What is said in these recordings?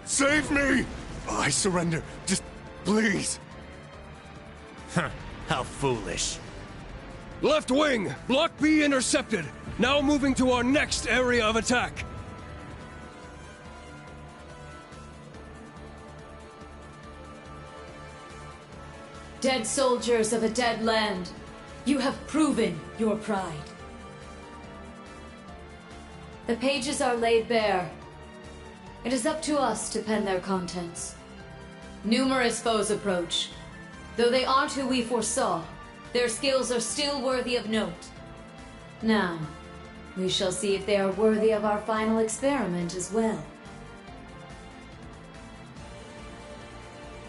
Save me! I surrender. Just please. How foolish. Left wing! Block B intercepted! Now moving to our next area of attack! Dead soldiers of a dead land, you have proven your pride. The pages are laid bare. It is up to us to pen their contents. Numerous foes approach. Though they aren't who we foresaw, their skills are still worthy of note. Now, we shall see if they are worthy of our final experiment as well.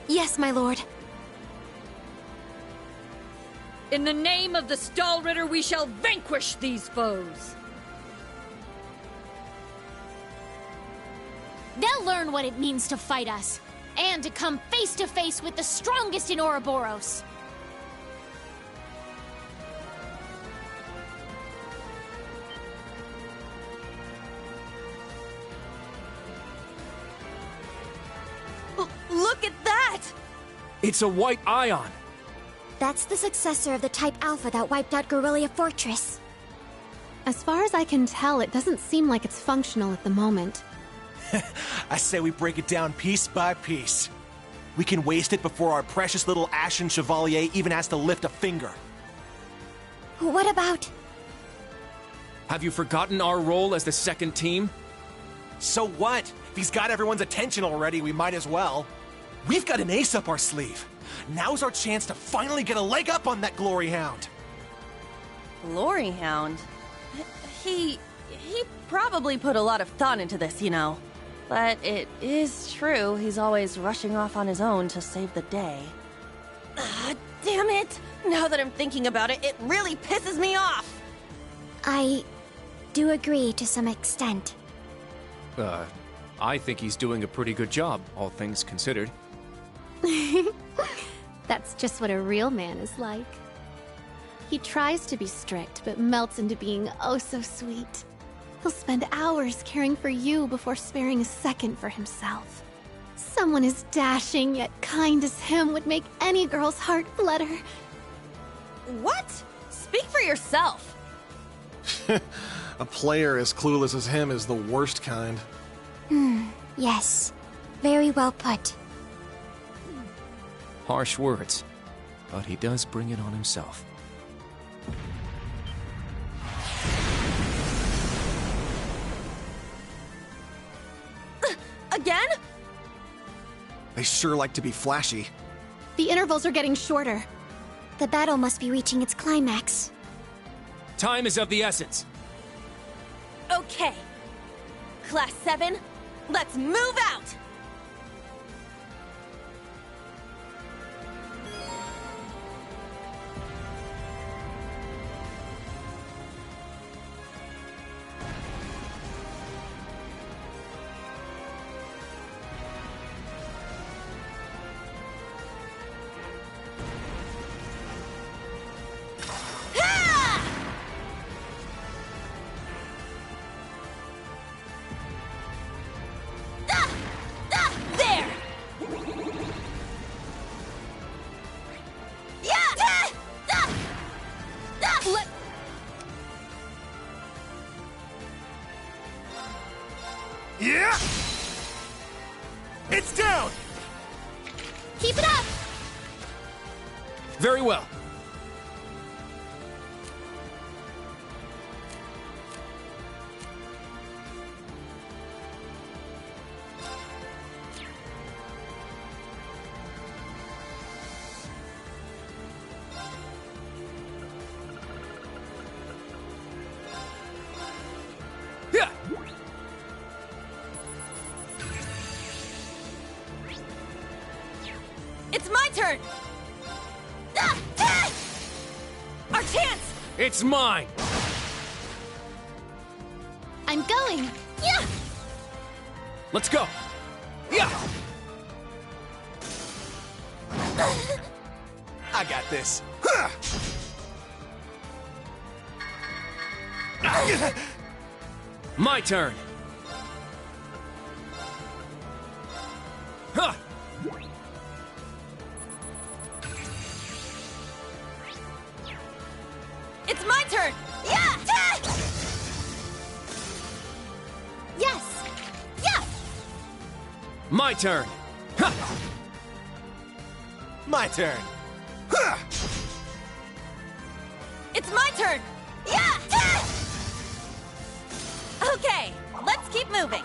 Yes, my lord. In the name of the Stahlritter, we shall vanquish these foes! They'll learn what it means to fight us, and to come face to face with the strongest in Ouroboros. Oh, look at that! It's a white ion! That's the successor of the Type Alpha that wiped out Guerrilla Fortress. As far as I can tell, it doesn't seem like it's functional at the moment. I say we break it down piece by piece. We can waste it before our precious little Ashen Chevalier even has to lift a finger. What about... Have you forgotten our role as the second team? So what? If he's got everyone's attention already, we might as well. We've got an ace up our sleeve. Now's our chance to finally get a leg up on that Glory Hound. Glory Hound? He probably put a lot of thought into this, you know. But it is true, he's always rushing off on his own to save the day. Damn it! Now that I'm thinking about it, it really pisses me off! I do agree to some extent. I think he's doing a pretty good job, all things considered. That's just what a real man is like. He tries to be strict, but melts into being oh so sweet. He'll spend hours caring for you before sparing a second for himself. Someone as dashing yet kind as him would make any girl's heart flutter. What? Speak for yourself! A player as clueless as him is the worst kind. Yes. Very well put. Harsh words, but he does bring it on himself. Again? They sure like to be flashy. The intervals are getting shorter. The battle must be reaching its climax. Time is of the essence. Okay. Class 7, let's move out! Yeah! It's down! Keep it up! Very well. Yeah! It's my turn! Our chance! It's mine! I'm going! Yeah! Let's go! Yeah! I got this. My turn! It's my turn! Yeah! Yes! Yeah! My turn! Ha! My turn. It's my turn! Yeah! Okay, let's keep moving.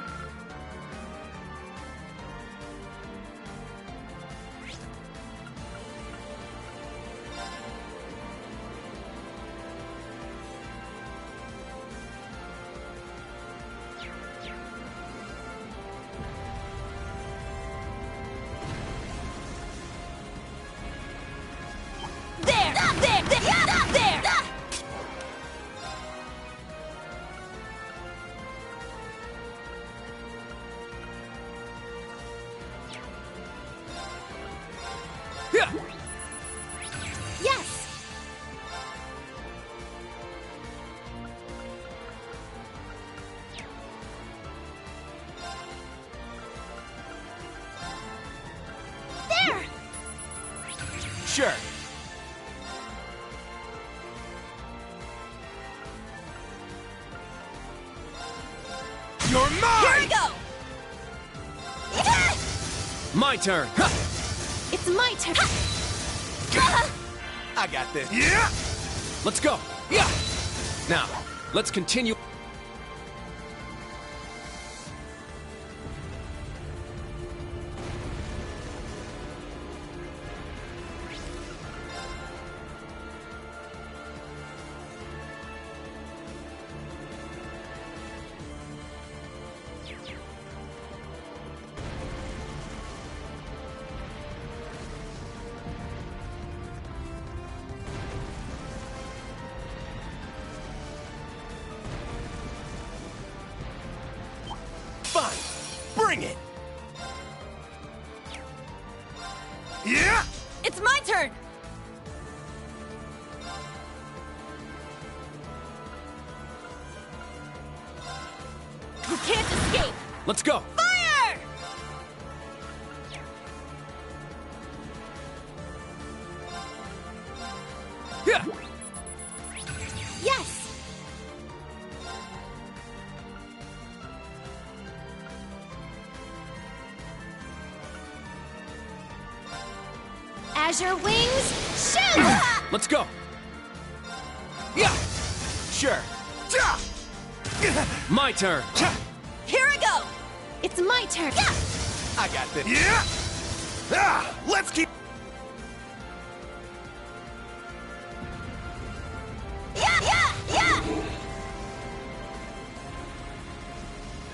Yeah! Yes! There! Sure. You're mine! Here we go! My turn! Ha! It's my turn. I got this. Yeah! Let's go! Yeah! Now, let's continue. Fine. Bring it. Yeah! It's my turn! You can't escape! Let's go! Fire! Yeah! Yes! Azure wings, shoot! Let's go! Yeah! Sure. My turn! Here I go! It's my turn. Yeah! I got this. Yeah! Let's keep... Yeah! Yeah! Yeah!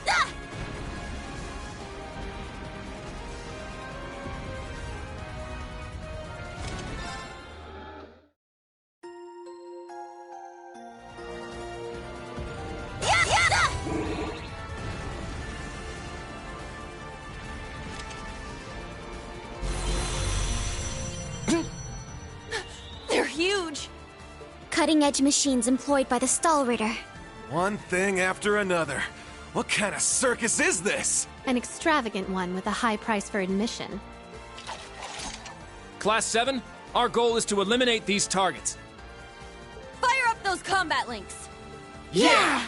Ah! Yeah! Yeah! They're huge! Cutting-edge machines employed by the Stahlritter. One thing after another. What kind of circus is this? An extravagant one with a high price for admission. Class 7, our goal is to eliminate these targets. Fire up those combat links! Yeah!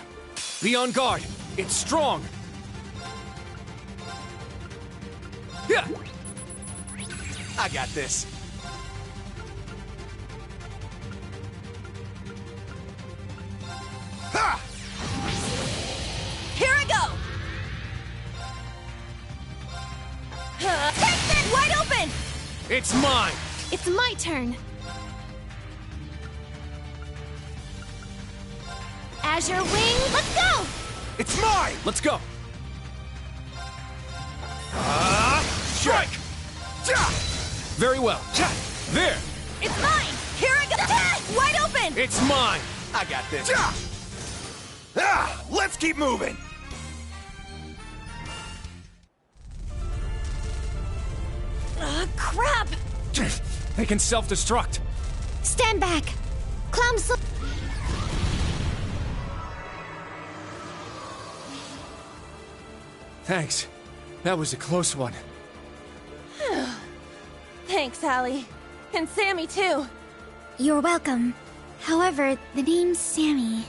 Be on guard. It's strong. Yeah! I got this. Ha! Here I go! Take this! Wide open! It's mine! It's my turn. Azure wing, let's go! It's mine! Let's go! Strike! Very well. There! It's mine! Here I go! Wide open! It's mine! I got this. Let's keep moving! Crap! They can self-destruct. Stand back! Clown sl- Thanks. That was a close one. Thanks, Allie. And Sammy, too. You're welcome. However, the name's Sammy.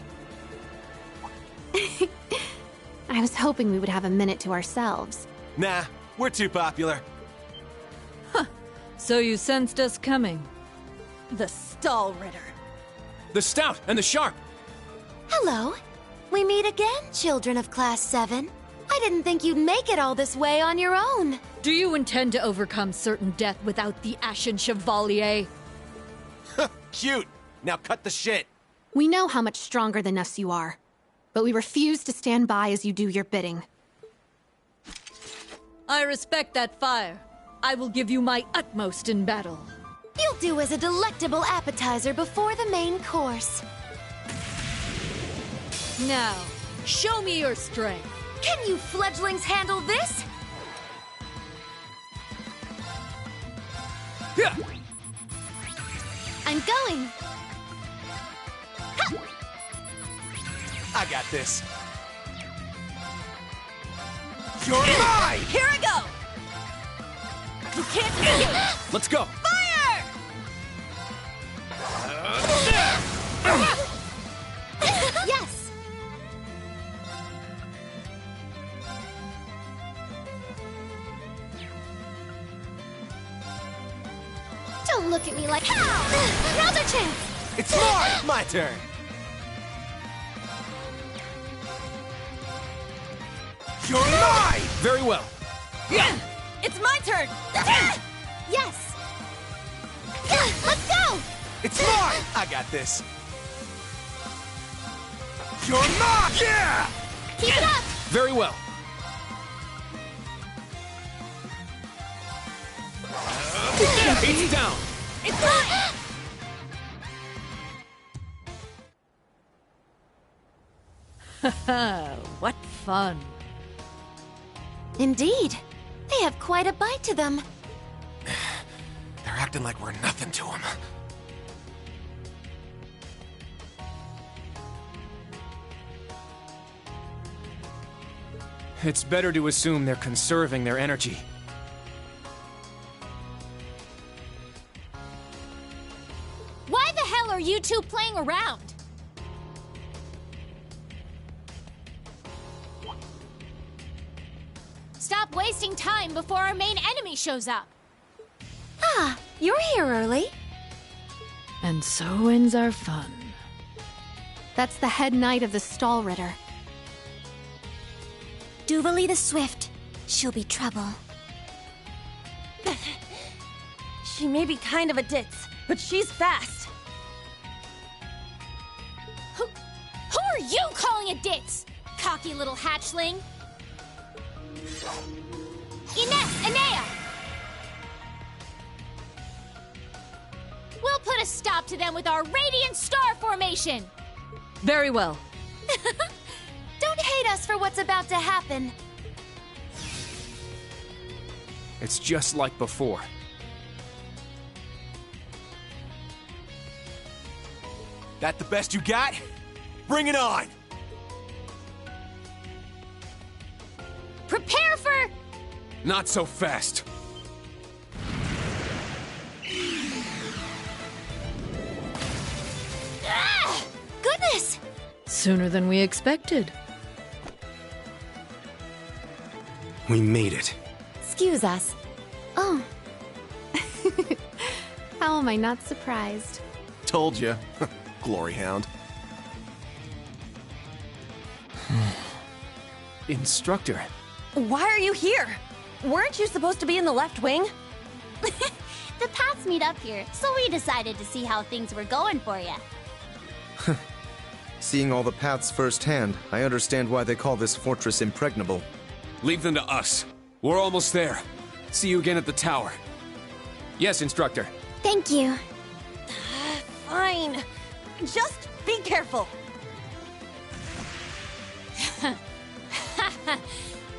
I was hoping we would have a minute to ourselves. Nah, we're too popular. So you sensed us coming. The Stahlritter. The Stout and the Sharp! Hello. We meet again, children of Class 7. I didn't think you'd make it all this way on your own. Do you intend to overcome certain death without the Ashen Chevalier? Cute. Now cut the shit. We know how much stronger than us you are, but we refuse to stand by as you do your bidding. I respect that fire. I will give you my utmost in battle. You'll do as a delectable appetizer before the main course. Now, show me your strength. Can you fledglings handle this? Yeah. I'm going! I got this. You're mine! Here I go! You can't escape! Let's go! Fire! Yes! Don't look at me like how! Now's our chance! It's mine! My turn. You're mine! Very well. It's my turn! Yes! Let's go! It's mine! I got this. You're mine! Yeah! Keep it up! Very well. It's down. It's mine! What fun. Indeed. They have quite a bite to them. They're acting like we're nothing to them. It's better to assume they're conserving their energy. Why the hell are you two playing around? Stop wasting time before our main enemy shows up. Ah, you're here early. And so ends our fun. That's the head knight of the Stahlritter. Duvalie the Swift. She'll be trouble. She may be kind of a ditz, but she's fast. Who are you calling a ditz? Cocky little hatchling. Ines, Enea! We'll put a stop to them with our Radiant Star Formation! Very well. Don't hate us for what's about to happen. It's just like before. That the best you got? Bring it on! Prepare for... Not so fast. Ah! Goodness! Sooner than we expected. We made it. Excuse us. Oh. How am I not surprised? Told you. Glory Hound. Instructor. Why are you here? Weren't you supposed to be in the left wing? The paths meet up here, so we decided to see how things were going for you. Seeing all the paths firsthand, I understand why they call this fortress impregnable. Leave them to us. We're almost there. See you again at the tower. Yes, Instructor. Thank you. Fine. Just be careful.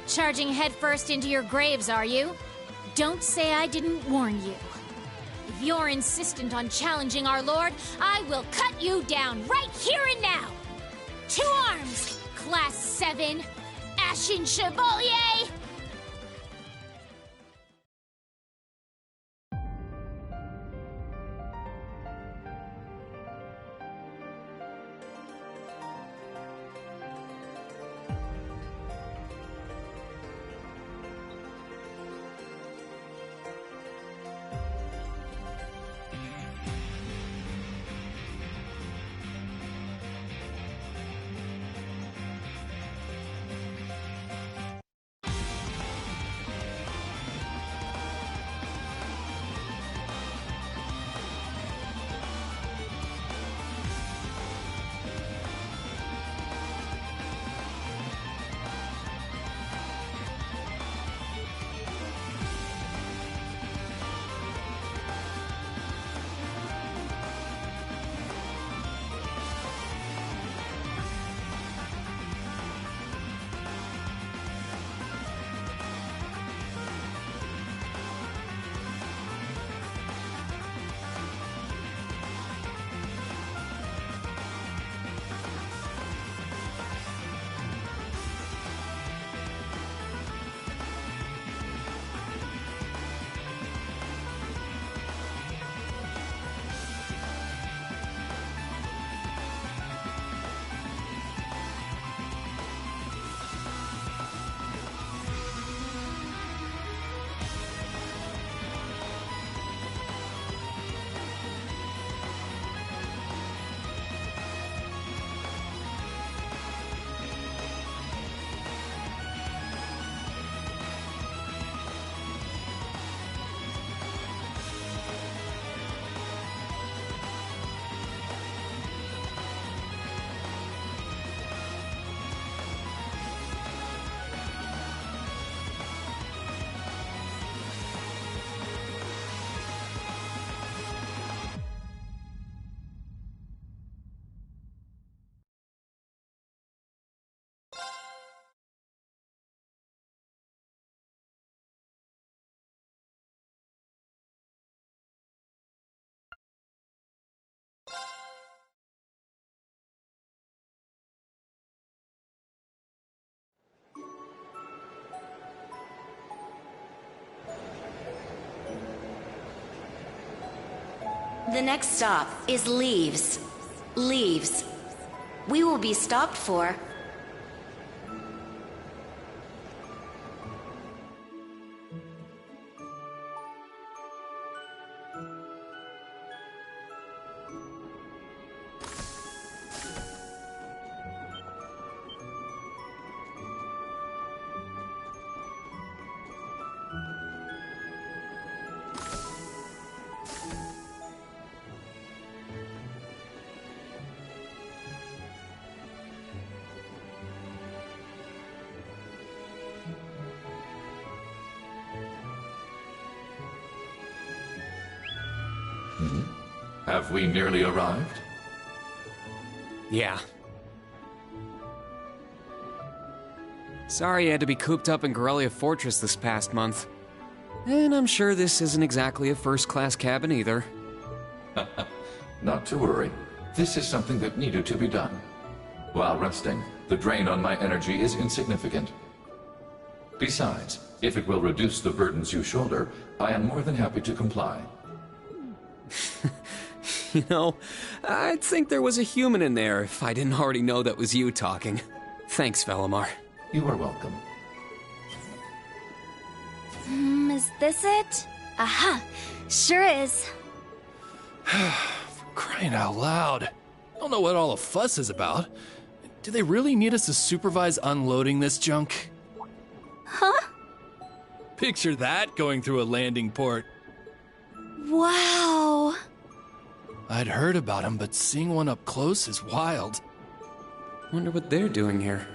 Charging headfirst into your graves, are you? Don't say I didn't warn you. If you're insistent on challenging our lord, I will cut you down right here and now! To arms, Class 7, Ashen Chevalier! The next stop is Leaves. Leaves. We will be stopped for... Have we nearly arrived? Yeah. Sorry I had to be cooped up in Corellia Fortress this past month. And I'm sure this isn't exactly a first-class cabin either. Not to worry. This is something that needed to be done. While resting, the drain on my energy is insignificant. Besides, if it will reduce the burdens you shoulder, I am more than happy to comply. You know, I'd think there was a human in there if I didn't already know that was you talking. Thanks, Valimar. You are welcome. Is this it? Aha! Sure is. Crying out loud. I don't know what all the fuss is about. Do they really need us to supervise unloading this junk? Huh? Picture that going through a landing port. Wow. I'd heard about them, but seeing one up close is wild. Wonder what they're doing here.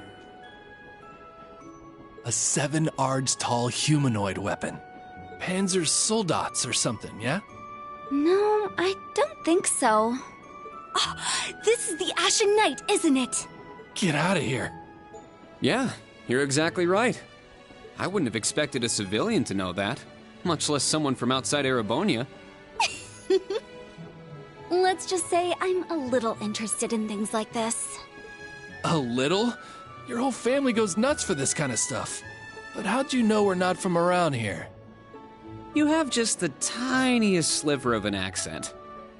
A 7 ards tall humanoid weapon. Panzer Soldats or something, yeah? No, I don't think so. Oh, this is the Ashen Knight, isn't it? Get out of here. Yeah, you're exactly right. I wouldn't have expected a civilian to know that, much less someone from outside Erebonia. Let's just say I'm a little interested in things like this. A little? Your whole family goes nuts for this kind of stuff. But how'd you know we're not from around here? You have just the tiniest sliver of an accent.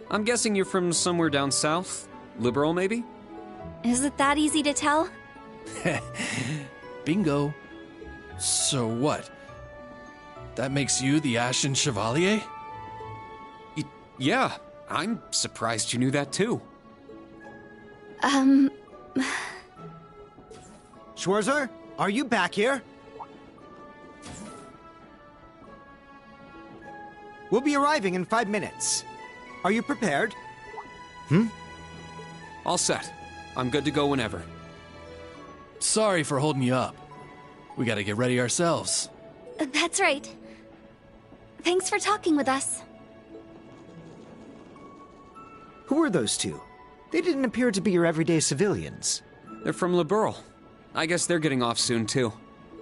I'm guessing you're from somewhere down south? Liberal, maybe? Is it that easy to tell? Bingo. So what? That makes you the Ashen Chevalier? Yeah, I'm surprised you knew that too. Schwarzer, are you back here? We'll be arriving in 5 minutes. Are you prepared? All set. I'm good to go whenever. Sorry for holding you up. We gotta get ready ourselves. That's right. Thanks for talking with us. Who are those two? They didn't appear to be your everyday civilians. They're from Liberl. I guess they're getting off soon too.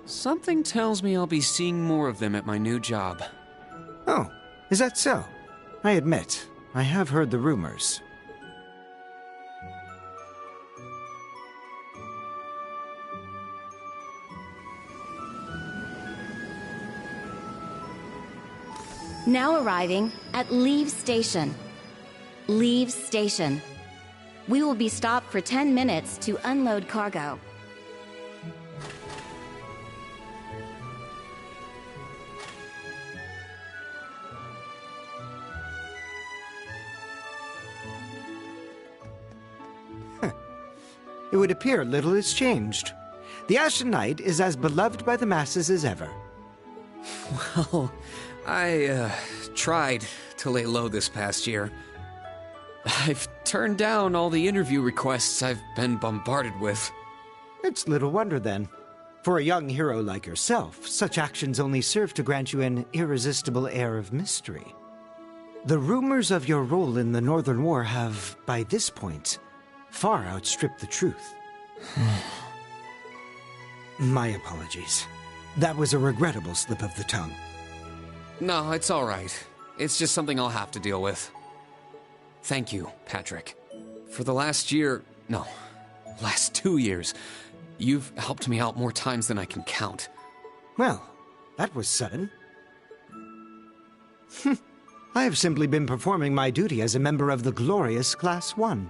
Something tells me I'll be seeing more of them at my new job. Oh, is that so? I admit, I have heard the rumors. Now arriving at Leaves Station. Leaves Station. We will be stopped for 10 minutes to unload cargo. It would appear little has changed. The Ashen Knight is as beloved by the masses as ever. Well, I tried to lay low this past year. I've turned down all the interview requests I've been bombarded with. It's little wonder then. For a young hero like yourself, such actions only serve to grant you an irresistible air of mystery. The rumors of your role in the Northern War have, by this point, far outstripped the truth. My apologies. That was a regrettable slip of the tongue. No, it's all right. It's just something I'll have to deal with. Thank you, Patrick. For the last 2 years, you've helped me out more times than I can count. Well, that was sudden. I have simply been performing my duty as a member of the glorious Class 1.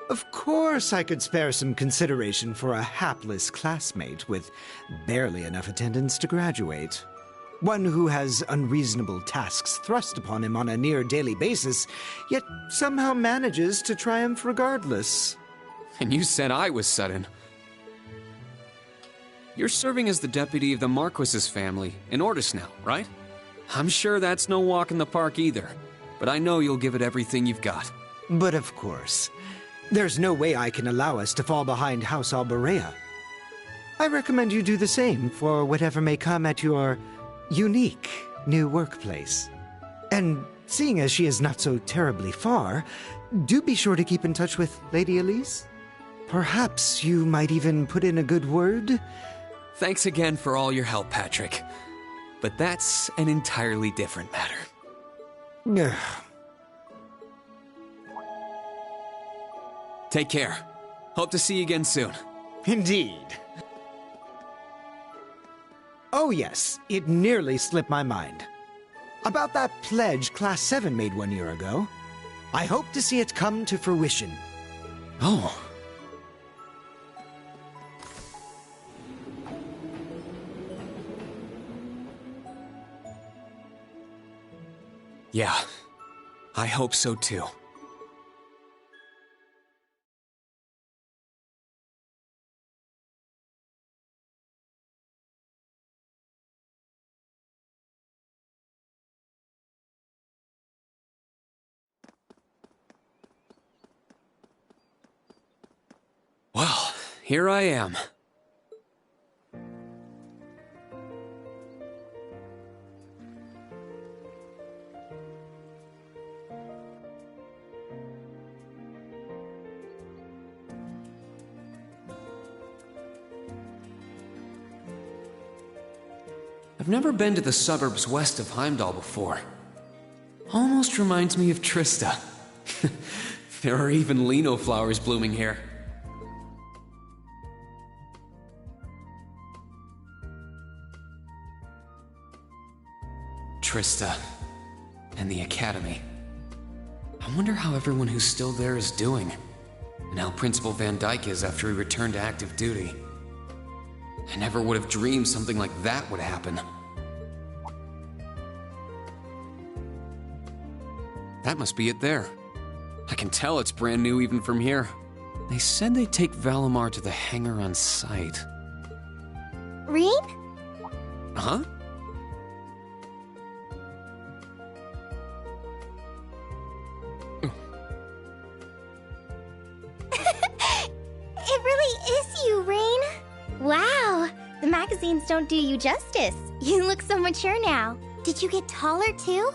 Of course, I could spare some consideration for a hapless classmate with barely enough attendance to graduate. One who has unreasonable tasks thrust upon him on a near-daily basis, yet somehow manages to triumph regardless. And you said I was sudden. You're serving as the deputy of the Marquis's family in Ordis now, right? I'm sure that's no walk in the park either, but I know you'll give it everything you've got. But of course, there's no way I can allow us to fall behind House Alberea. I recommend you do the same for whatever may come at your unique new workplace. And seeing as she is not so terribly far, do be sure to keep in touch with Lady Elise. Perhaps you might even put in a good word? Thanks again for all your help, Patrick. But that's an entirely different matter. Take care. Hope to see you again soon. Indeed. Oh yes, it nearly slipped my mind. About that pledge Class 7 made 1 year ago. I hope to see it come to fruition. Oh. Yeah, I hope so too. Well, here I am. I've never been to the suburbs west of Heimdall before. Almost reminds me of Trista. There are even lino flowers blooming here. Trista and the Academy. I wonder how everyone who's still there is doing, and how Principal Van Dyke is after he returned to active duty. I never would have dreamed something like that would happen. That must be it there. I can tell it's brand new even from here. They said they'd take Valimar to the hangar on site. Rean? Huh? It really is you, Rain. Wow, the magazines don't do you justice. You look so mature now. Did you get taller too?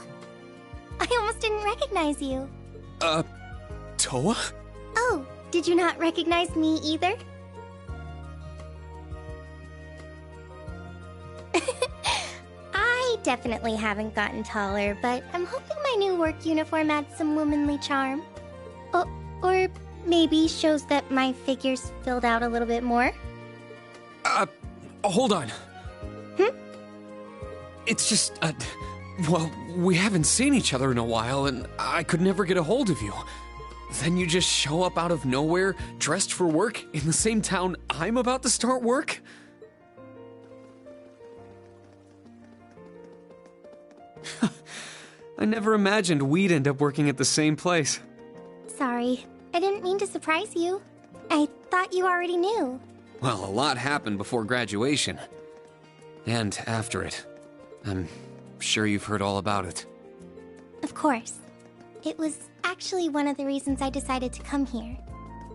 I almost didn't recognize you. Toa? Oh, did you not recognize me either? I definitely haven't gotten taller, but I'm hoping my new work uniform adds some womanly charm. Or maybe shows that my figure's filled out a little bit more. Hold on. It's just, well, we haven't seen each other in a while, and I could never get a hold of you. Then you just show up out of nowhere, dressed for work, in the same town I'm about to start work? I never imagined we'd end up working at the same place. Sorry, I didn't mean to surprise you. I thought you already knew. Well, a lot happened before graduation. And after it. I'm sure you've heard all about it. Of course. It was actually one of the reasons I decided to come here.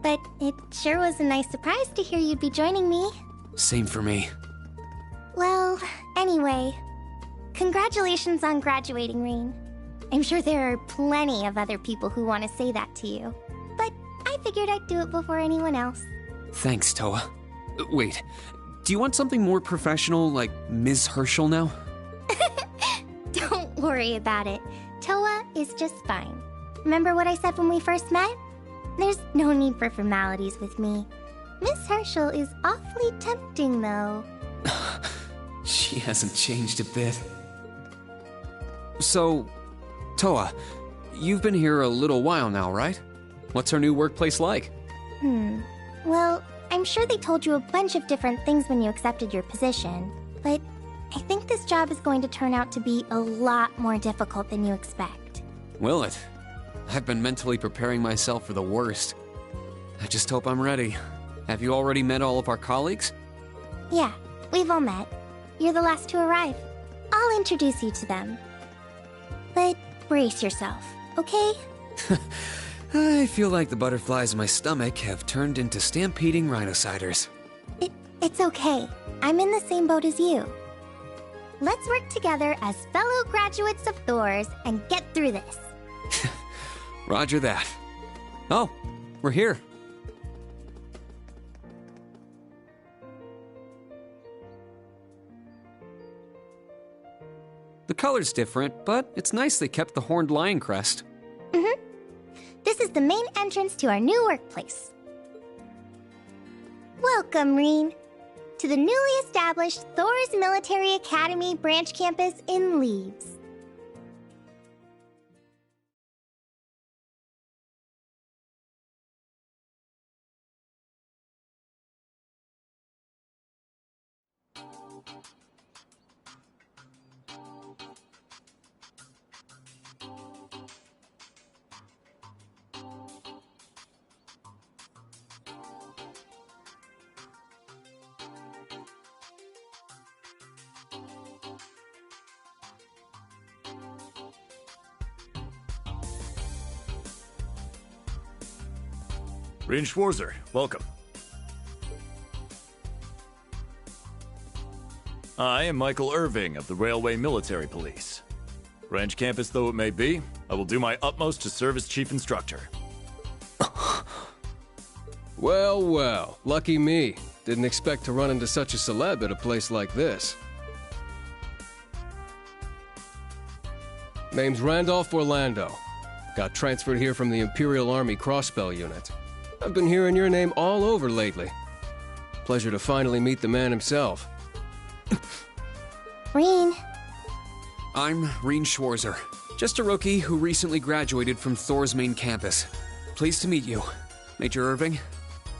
But it sure was a nice surprise to hear you'd be joining me. Same for me. Well, anyway, congratulations on graduating, Rain. I'm sure there are plenty of other people who want to say that to you. But I figured I'd do it before anyone else. Thanks, Toa. Wait, do you want something more professional, like Ms. Herschel now? Don't worry about it. Toa is just fine. Remember what I said when we first met? There's no need for formalities with me. Miss Herschel is awfully tempting, though. She hasn't changed a bit. So, Toa, you've been here a little while now, right? What's our new workplace like? Well, I'm sure they told you a bunch of different things when you accepted your position, but I think this job is going to turn out to be a lot more difficult than you expect. Will it? I've been mentally preparing myself for the worst. I just hope I'm ready. Have you already met all of our colleagues? Yeah, we've all met. You're the last to arrive. I'll introduce you to them. But brace yourself, okay? I feel like the butterflies in my stomach have turned into stampeding rhinociders. It's okay. I'm in the same boat as you. Let's work together as fellow graduates of Thors and get through this. Roger that. Oh, we're here. The color's different, but it's nice they kept the horned lion crest. This is the main entrance to our new workplace. Welcome, Reen, to the newly established Thors Military Academy branch campus in Leaves. Reen Schwarzer, welcome. I am Michael Irving of the Railway Military Police. Branch campus though it may be, I will do my utmost to serve as chief instructor. Well, well, lucky me. Didn't expect to run into such a celeb at a place like this. Name's Randolph Orlando. Got transferred here from the Imperial Army Crossbell Unit. I've been hearing your name all over lately. Pleasure to finally meet the man himself. Reen. I'm Reen Schwarzer, just a rookie who recently graduated from Thors main campus. Pleased to meet you, Major Irving,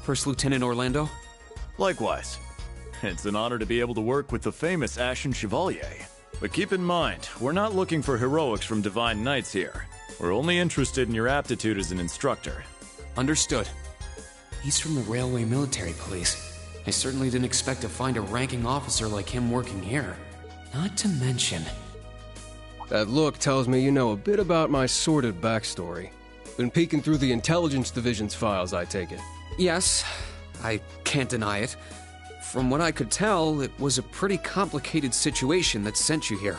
First Lieutenant Orlando. Likewise. It's an honor to be able to work with the famous Ashen Chevalier. But keep in mind, we're not looking for heroics from Divine Knights here. We're only interested in your aptitude as an instructor. Understood. He's from the Railway Military Police. I certainly didn't expect to find a ranking officer like him working here. Not to mention... That look tells me you know a bit about my sordid backstory. Been peeking through the Intelligence Division's files, I take it. Yes, I can't deny it. From what I could tell, it was a pretty complicated situation that sent you here.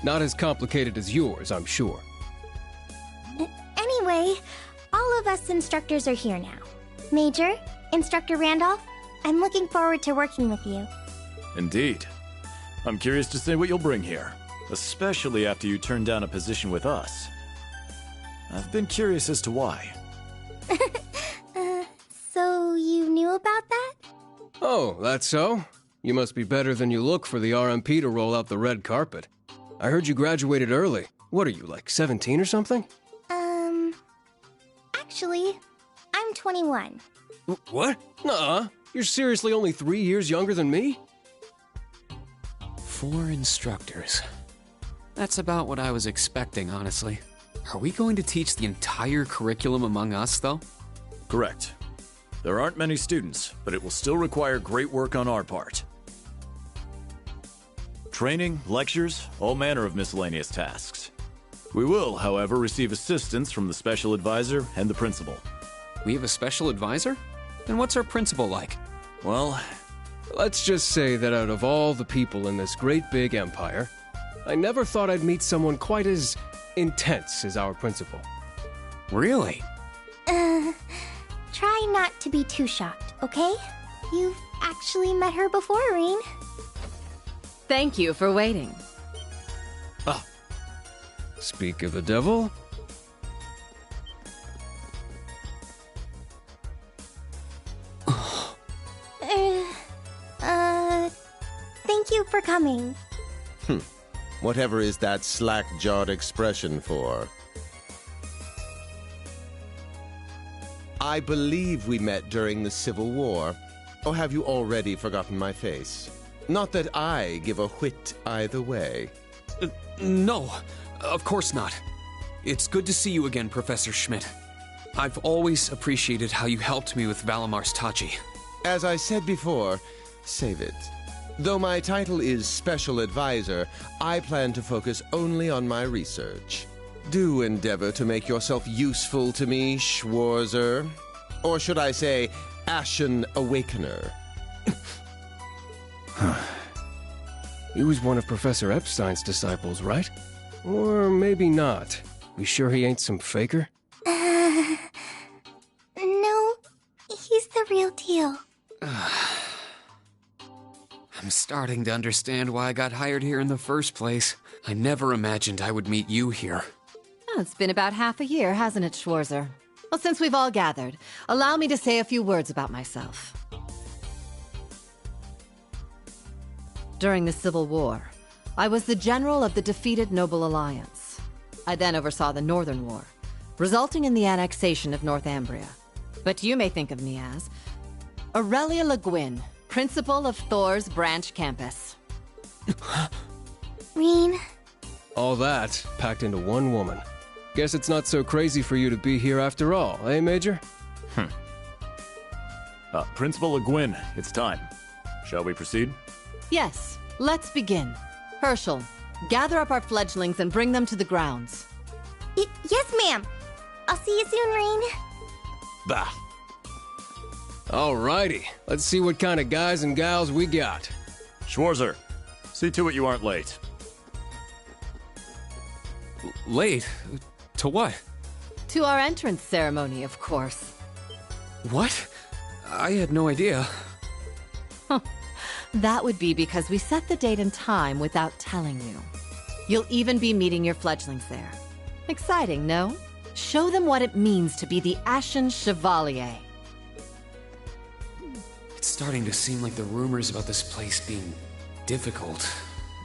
Not as complicated as yours, I'm sure. Anyway, all of us instructors are here now. Major, Instructor Randolph, I'm looking forward to working with you. Indeed. I'm curious to see what you'll bring here, especially after you turn down a position with us. I've been curious as to why. So you knew about that? Oh, that's so? You must be better than you look for the RMP to roll out the red carpet. I heard you graduated early. What are you, like 17 or something? Actually, I'm 21. What? Nuh-uh. You're seriously only 3 years younger than me? 4 instructors. That's about what I was expecting, honestly. Are we going to teach the entire curriculum among us, though? Correct. There aren't many students, but it will still require great work on our part. Training, lectures, all manner of miscellaneous tasks. We will, however, receive assistance from the special advisor and the principal. We have a special advisor? And what's our principal like? Well, let's just say that out of all the people in this great big empire, I never thought I'd meet someone quite as intense as our principal. Really? Try not to be too shocked, okay? You've actually met her before, Reen. Thank you for waiting. Ah. Speak of the devil. Thank you for coming. Whatever is that slack-jawed expression for? I believe we met during the Civil War. Or have you already forgotten my face? Not that I give a whit either way. No, of course not. It's good to see you again, Professor Schmidt. I've always appreciated how you helped me with Valamar's Tachi. As I said before, save it. Though my title is Special Advisor, I plan to focus only on my research. Do endeavor to make yourself useful to me, Schwarzer. Or should I say, Ashen Awakener. He was one of Professor Epstein's disciples, right? Or maybe not. You sure he ain't some faker? No, he's the real deal. I'm starting to understand why I got hired here in the first place. I never imagined I would meet you here. Oh, it's been about half a year, hasn't it, Schwarzer? Well, since we've all gathered, allow me to say a few words about myself. During the Civil War, I was the general of the defeated Noble Alliance. I then oversaw the Northern War, resulting in the annexation of Northumbria. But you may think of me as Aurelia Le Guin, principal of Thor's branch campus. Rean. All that packed into one woman. Guess it's not so crazy for you to be here after all, eh, Major? Principal Le Guin, it's time. Shall we proceed? Yes, let's begin. Herschel, gather up our fledglings and bring them to the grounds. Yes, ma'am. I'll see you soon, Rean. Bah. Alrighty, let's see what kind of guys and gals we got. Schwarzer, see to it you aren't late. Late? To what? To our entrance ceremony, of course. What? I had no idea. That would be because we set the date and time without telling you. You'll even be meeting your fledglings there. Exciting, no? Show them what it means to be the Ashen Chevalier. It's starting to seem like the rumors about this place being difficult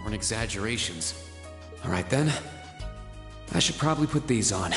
weren't exaggerations. All right then. I should probably put these on.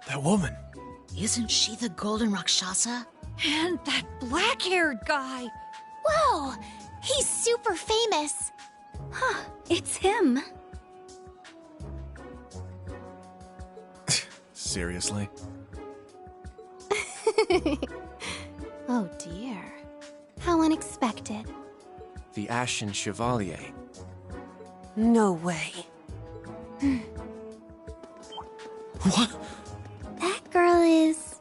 That woman. Isn't she the Golden Rakshasa? And that black-haired guy. Whoa! He's super famous. Huh, it's him. Seriously? Oh dear. How unexpected. The Ashen Chevalier. No way. What? That girl is...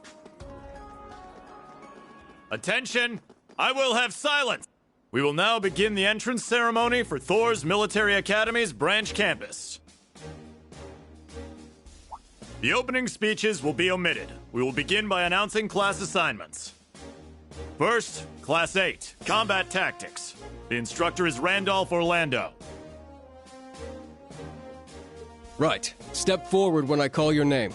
Attention! I will have silence! We will now begin the entrance ceremony for Thor's Military Academy's branch campus. The opening speeches will be omitted. We will begin by announcing class assignments. First, Class 8, Combat Tactics. The instructor is Randolph Orlando. Right. Step forward when I call your name.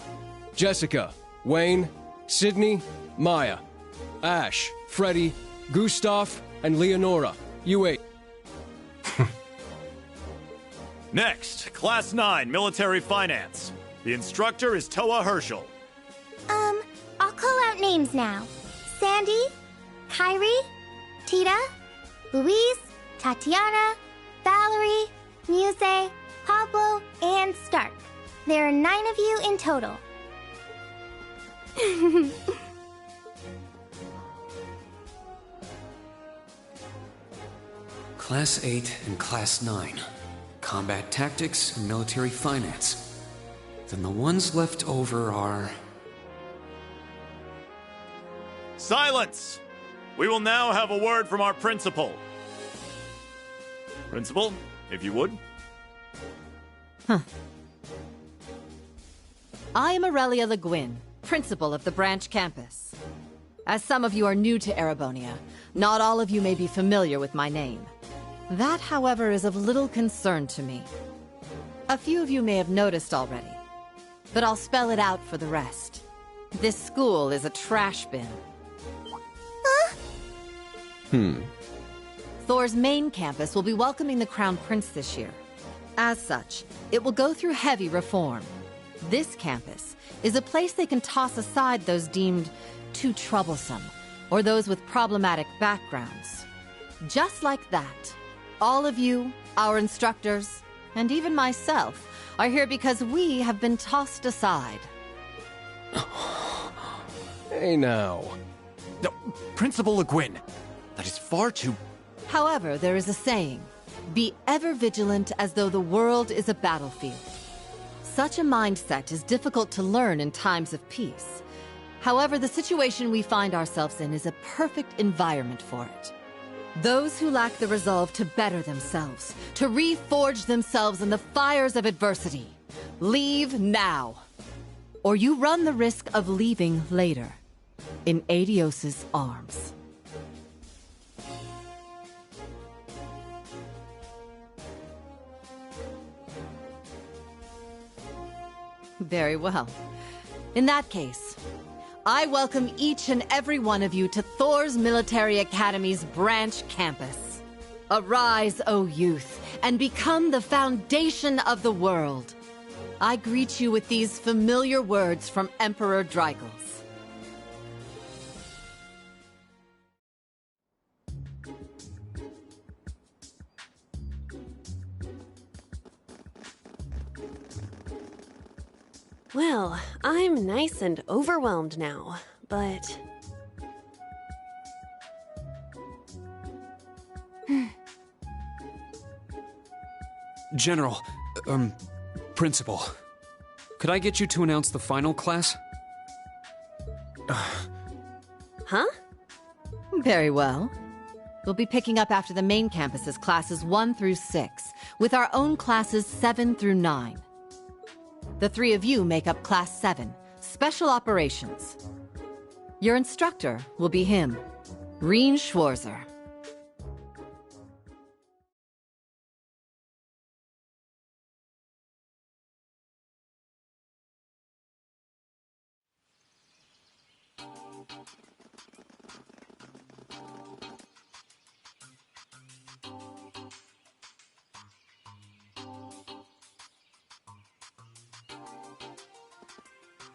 Jessica, Wayne, Sydney, Maya, Ash, Freddy, Gustav, and Leonora. You 8. Next, Class 9, Military Finance. The instructor is Toa Herschel. I'll call out names now. Sandy, Kyrie, Tita, Louise, Tatiana, Valerie, Muse, Pablo, and Stark. There are 9 of you in total. Class 8 and Class 9. Combat Tactics and Military Finance. Then the ones left over are... Silence! We will now have a word from our principal. Principal, if you would. I am Aurelia Le Guin, principal of the branch campus. As some of you are new to Erebonia, not all of you may be familiar with my name. That, however, is of little concern to me. A few of you may have noticed already, but I'll spell it out for the rest. This school is a trash bin. Thor's main campus will be welcoming the Crown Prince this year. As such, it will go through heavy reform. This campus is a place they can toss aside those deemed too troublesome, or those with problematic backgrounds. Just like that, all of you, our instructors, and even myself, are here because we have been tossed aside. Hey now. No, Principal Le Guin, that is far too... However, there is a saying, be ever vigilant as though the world is a battlefield. Such a mindset is difficult to learn in times of peace. However, the situation we find ourselves in is a perfect environment for it. Those who lack the resolve to better themselves, to reforge themselves in the fires of adversity, leave now. Or you run the risk of leaving later, in Aidios's arms. Very well. In that case, I welcome each and every one of you to Thor's Military Academy's branch campus. Arise, O youth, and become the foundation of the world. I greet you with these familiar words from Emperor Dreigels. Well, I'm nice and overwhelmed now, but... General, Principal, could I get you to announce the final class? Huh? Very well. We'll be picking up after the main campus's classes 1 through 6, with our own classes 7 through 9. The three of you make up Class 7, Special Operations. Your instructor will be him, Rean Schwarzer.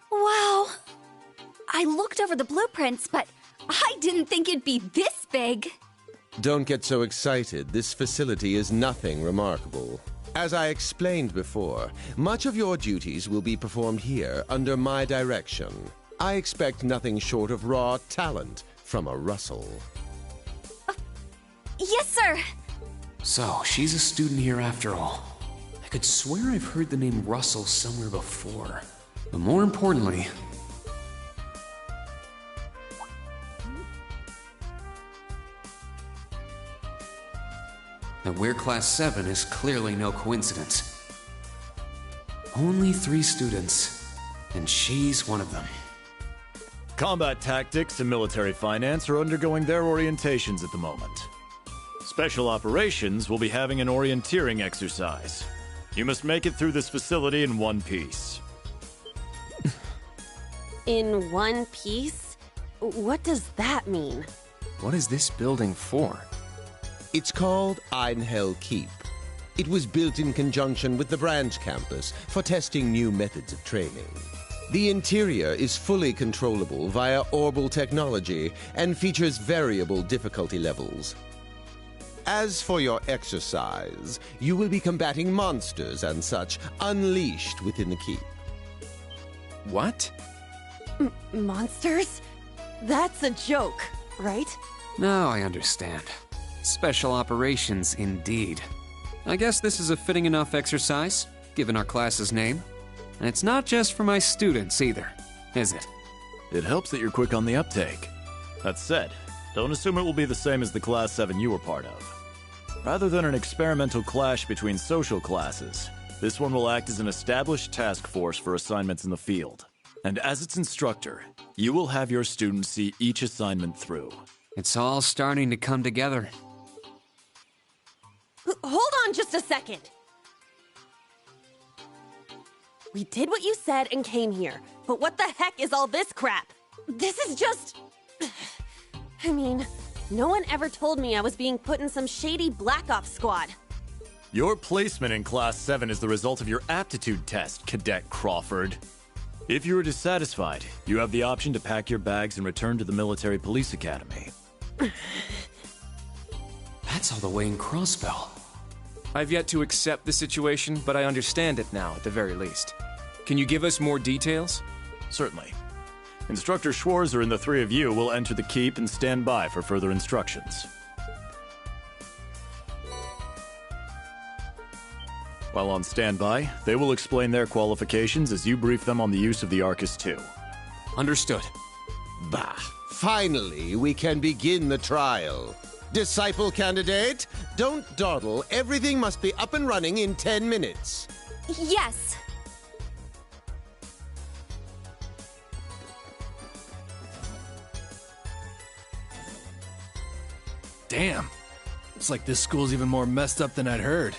Wow! I looked over the blueprints, but I didn't think it'd be this big. Don't get so excited. This facility is nothing remarkable. As I explained before, much of your duties will be performed here under my direction. I expect nothing short of raw talent from a Russell. Yes, sir! So, she's a student here after all. I could swear I've heard the name Russell somewhere before. But more importantly... that we're Class 7 is clearly no coincidence. Only 3 students, and she's one of them. Combat tactics and military finance are undergoing their orientations at the moment. Special operations will be having an orienteering exercise. You must make it through this facility in one piece. In one piece? What does that mean? What is this building for? It's called Einhell Keep. It was built in conjunction with the branch campus for testing new methods of training. The interior is fully controllable via Orbal technology and features variable difficulty levels. As for your exercise, you will be combating monsters and such unleashed within the keep. What? Monsters? That's a joke, right? Now I understand. Special operations, indeed. I guess this is a fitting enough exercise, given our class's name. And it's not just for my students, either, is it? It helps that you're quick on the uptake. That said, don't assume it will be the same as the Class 7 you were part of. Rather than an experimental clash between social classes, this one will act as an established task force for assignments in the field. And as its instructor, you will have your students see each assignment through. It's all starting to come together. Hold on just a second. We did what you said and came here, but what the heck is all this crap? This is just... I mean, no one ever told me I was being put in some shady Black Ops squad. Your placement in Class 7 is the result of your aptitude test, Cadet Crawford. If you are dissatisfied, you have the option to pack your bags and return to the Military Police Academy. That's all the way in Crossbell. I've yet to accept the situation, but I understand it now, at the very least. Can you give us more details? Certainly. Instructor Schwarzer and the three of you will enter the keep and stand by for further instructions. While on standby, they will explain their qualifications as you brief them on the use of the Arcus II. Understood. Bah! Finally, we can begin the trial. Disciple candidate, don't dawdle. Everything must be up and running in 10 minutes. Yes. Damn. Looks like this school's even more messed up than I'd heard.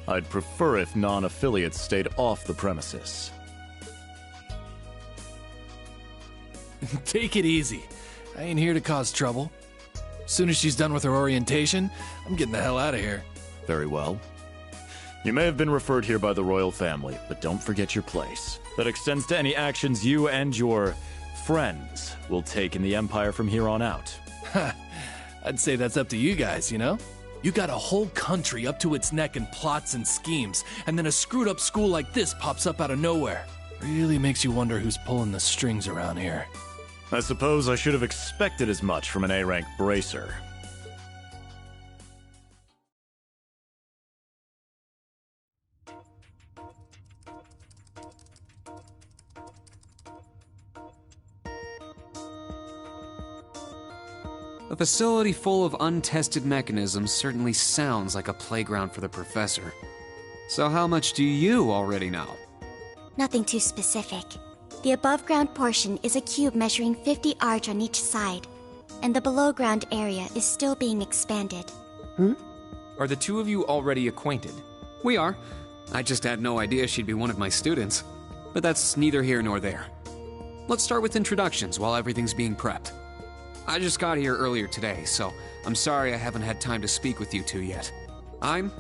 I'd prefer if non-affiliates stayed off the premises. Take it easy. I ain't here to cause trouble. As soon as she's done with her orientation, I'm getting the hell out of here. Very well. You may have been referred here by the royal family, but don't forget your place. That extends to any actions you and your friends will take in the Empire from here on out. I'd say that's up to you guys, you know? You got a whole country up to its neck in plots and schemes, and then a screwed up school like this pops up out of nowhere. Really makes you wonder who's pulling the strings around here. I suppose I should have expected as much from an A-rank bracer. A facility full of untested mechanisms certainly sounds like a playground for the professor. So how much do you already know? Nothing too specific. The above-ground portion is a cube measuring 50 arch on each side, and the below-ground area is still being expanded. Are the two of you already acquainted? We are. I just had no idea she'd be one of my students. But that's neither here nor there. Let's start with introductions while everything's being prepped. I just got here earlier today, so I'm sorry I haven't had time to speak with you two yet. I'm...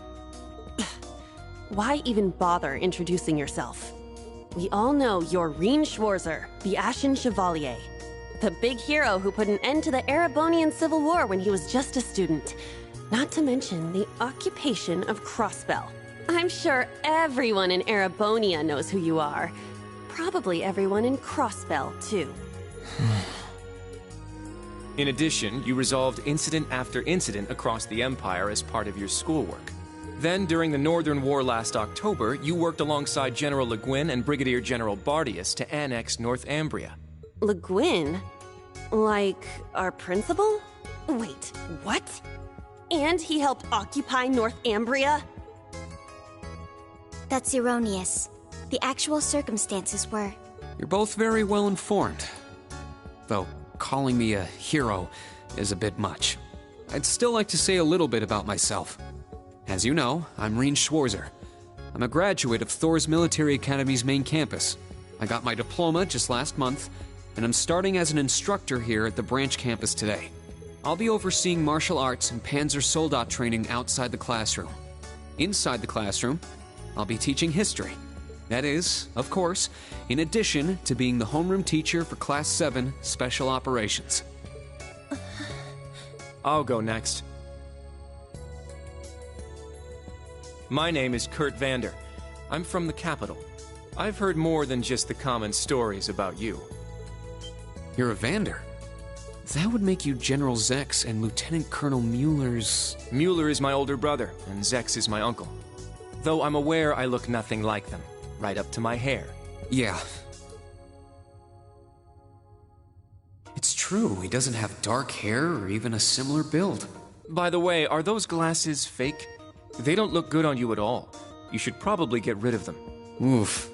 Why even bother introducing yourself? We all know you're Rean Schwarzer, the Ashen Chevalier. The big hero who put an end to the Erebonian Civil War when he was just a student. Not to mention the occupation of Crossbell. I'm sure everyone in Erebonia knows who you are. Probably everyone in Crossbell, too. In addition, you resolved incident after incident across the Empire as part of your schoolwork. Then, during the Northern War last October, you worked alongside General Le Guin and Brigadier General Bardius to annex Northumbria. Le Guin? Like, our principal? Wait, what? And he helped occupy Northumbria? That's erroneous. The actual circumstances were... You're both very well informed. Though, calling me a hero is a bit much. I'd still like to say a little bit about myself. As you know, I'm Rean Schwarzer. I'm a graduate of Thor's Military Academy's main campus. I got my diploma just last month, and I'm starting as an instructor here at the branch campus today. I'll be overseeing martial arts and Panzer Soldat training outside the classroom. Inside the classroom, I'll be teaching history. That is, of course, in addition to being the homeroom teacher for Class 7 Special Operations. I'll go next. My name is Kurt Vander. I'm from the capital. I've heard more than just the common stories about you. You're a Vander? That would make you General Zex and Lieutenant Colonel Mueller's... Mueller is my older brother, and Zex is my uncle. Though I'm aware I look nothing like them, right up to my hair. Yeah. true. He doesn't have dark hair or even a similar build. By the way, are those glasses fake? They don't look good on you at all. You should probably get rid of them. Oof.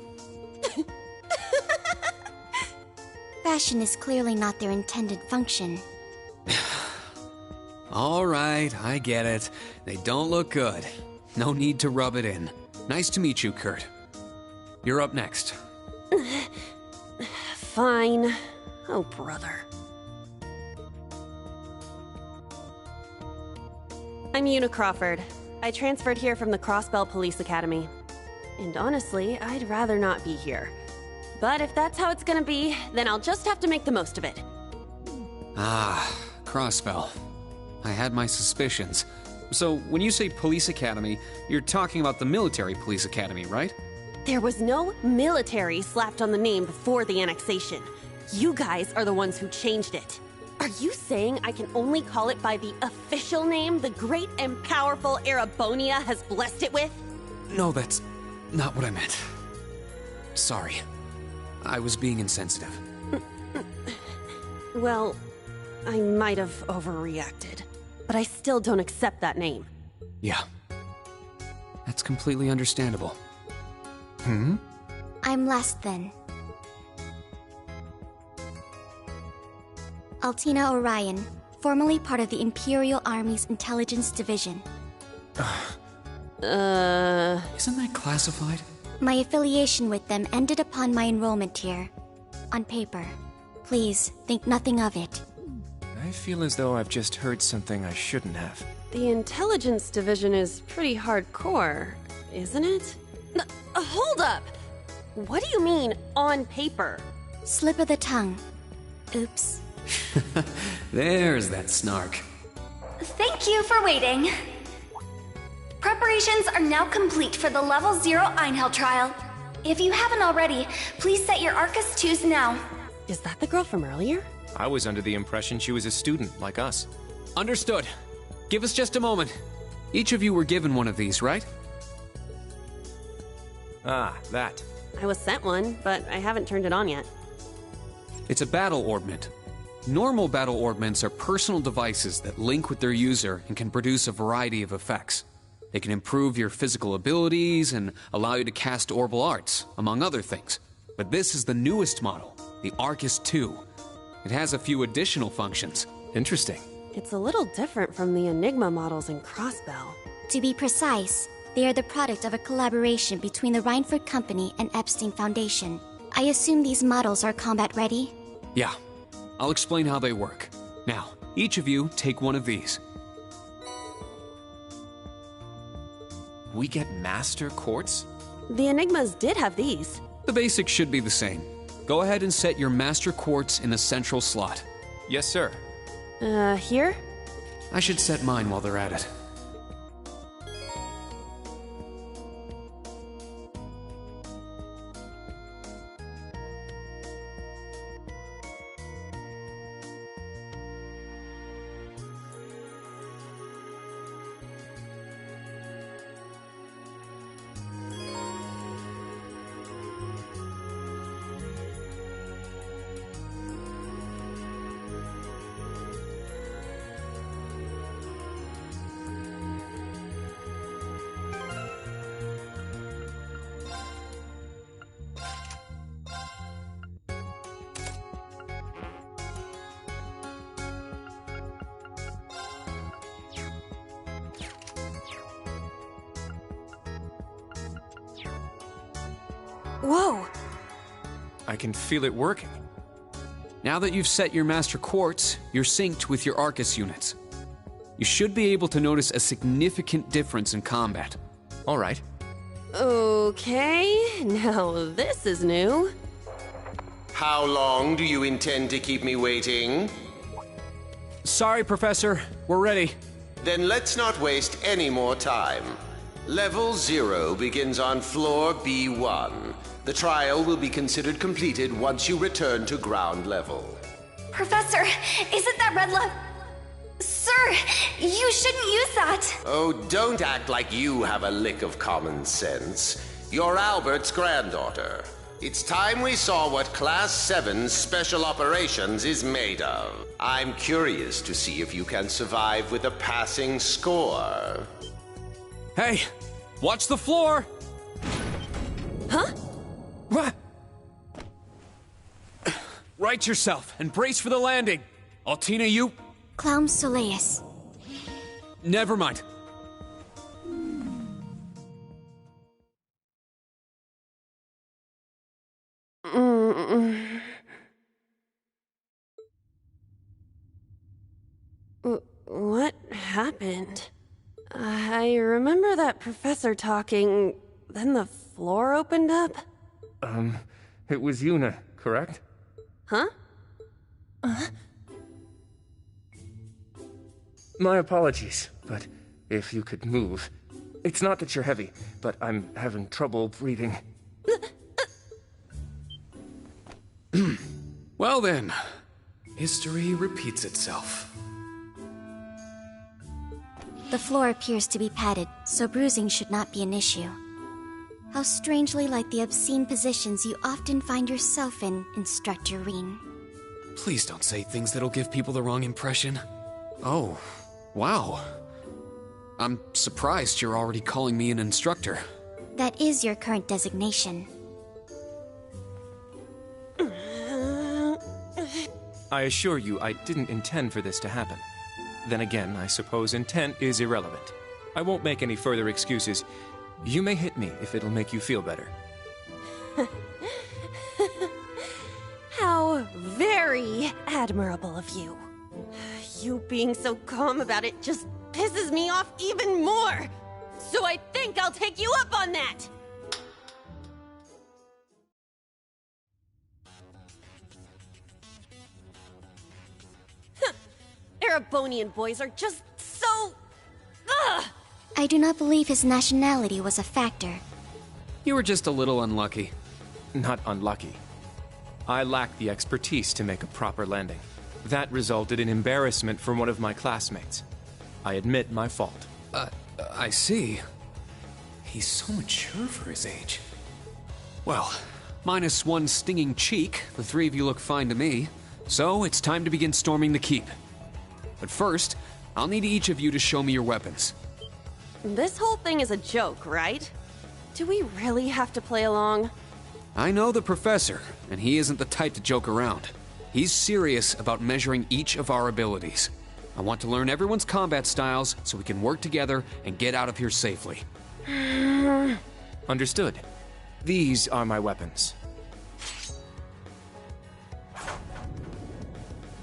Fashion is clearly not their intended function. All right, I get it. They don't look good. No need to rub it in. Nice to meet you, Kurt. You're up next. Fine. Oh, brother. I'm Una Crawford. I transferred here from the Crossbell Police Academy. And honestly, I'd rather not be here. But if that's how it's gonna be, then I'll just have to make the most of it. Ah, Crossbell. I had my suspicions. So, when you say police academy, you're talking about the military police academy, right? There was no military slapped on the name before the annexation. You guys are the ones who changed it. Are you saying I can only call it by the official name the great and powerful Erebonia has blessed it with? No, that's not what I meant. Sorry. I was being insensitive. Well, I might have overreacted. But I still don't accept that name. Yeah. That's completely understandable. I'm last then. Altina Orion, formerly part of the Imperial Army's Intelligence Division. Isn't that classified? My affiliation with them ended upon my enrollment here. On paper. Please, think nothing of it. I feel as though I've just heard something I shouldn't have. The Intelligence Division is pretty hardcore, isn't it? Hold up! What do you mean, on paper? Slip of the tongue. Oops. There's that snark. Thank you for waiting. Preparations are now complete for the Level 0 Einhell trial. If you haven't already, please set your Arcus 2s now. Is that the girl from earlier? I was under the impression she was a student, like us. Understood. Give us just a moment. Each of you were given one of these, right? Ah, that. I was sent one, but I haven't turned it on yet. It's a battle orbment. Normal battle orbments are personal devices that link with their user and can produce a variety of effects. They can improve your physical abilities and allow you to cast orbal arts, among other things. But this is the newest model, the Arcus 2. It has a few additional functions. Interesting. It's a little different from the Enigma models in Crossbell. To be precise, they are the product of a collaboration between the Reinford Company and Epstein Foundation. I assume these models are combat ready? Yeah. I'll explain how they work. Now, each of you take one of these. We get Master Quartz? The Enigmas did have these. The basics should be the same. Go ahead and set your Master Quartz in a central slot. Yes, sir. Here? I should set mine while they're at it. Whoa! I can feel it working. Now that you've set your Master Quartz, you're synced with your Arcus units. You should be able to notice a significant difference in combat. All right. Okay, now this is new. How long do you intend to keep me waiting? Sorry, Professor. We're ready. Then let's not waste any more time. Level 0 begins on floor B1. The trial will be considered completed once you return to ground level. Professor, isn't that red love? Sir, you shouldn't use that. Oh, don't act like you have a lick of common sense. You're Albert's granddaughter. It's time we saw what Class 7 Special Operations is made of. I'm curious to see if you can survive with a passing score. Hey, watch the floor! Huh? What? Right yourself and brace for the landing. Altina, you... Clown Soleus. Never mind. What happened? I remember that professor talking, then the floor opened up? It was Yuna, correct? Huh? My apologies, but if you could move. It's not that you're heavy, but I'm having trouble breathing. Well then, history repeats itself. The floor appears to be padded, so bruising should not be an issue. How strangely like the obscene positions you often find yourself in, Instructor Reen. Please don't say things that'll give people the wrong impression. Oh, wow. I'm surprised you're already calling me an instructor. That is your current designation. I assure you, I didn't intend for this to happen. Then again, I suppose intent is irrelevant. I won't make any further excuses. You may hit me if it'll make you feel better. How very admirable of you. You being so calm about it just pisses me off even more. So I think I'll take you up on that. Erebonian boys are just so... Ugh! I do not believe his nationality was a factor. You were just a little unlucky. Not unlucky. I lacked the expertise to make a proper landing. That resulted in embarrassment from one of my classmates. I admit my fault. I see. He's so mature for his age. Well, minus one stinging cheek, the three of you look fine to me. So it's time to begin storming the keep. But first, I'll need each of you to show me your weapons. This whole thing is a joke, right? Do we really have to play along? I know the professor, and he isn't the type to joke around. He's serious about measuring each of our abilities. I want to learn everyone's combat styles so we can work together and get out of here safely. Understood. These are my weapons.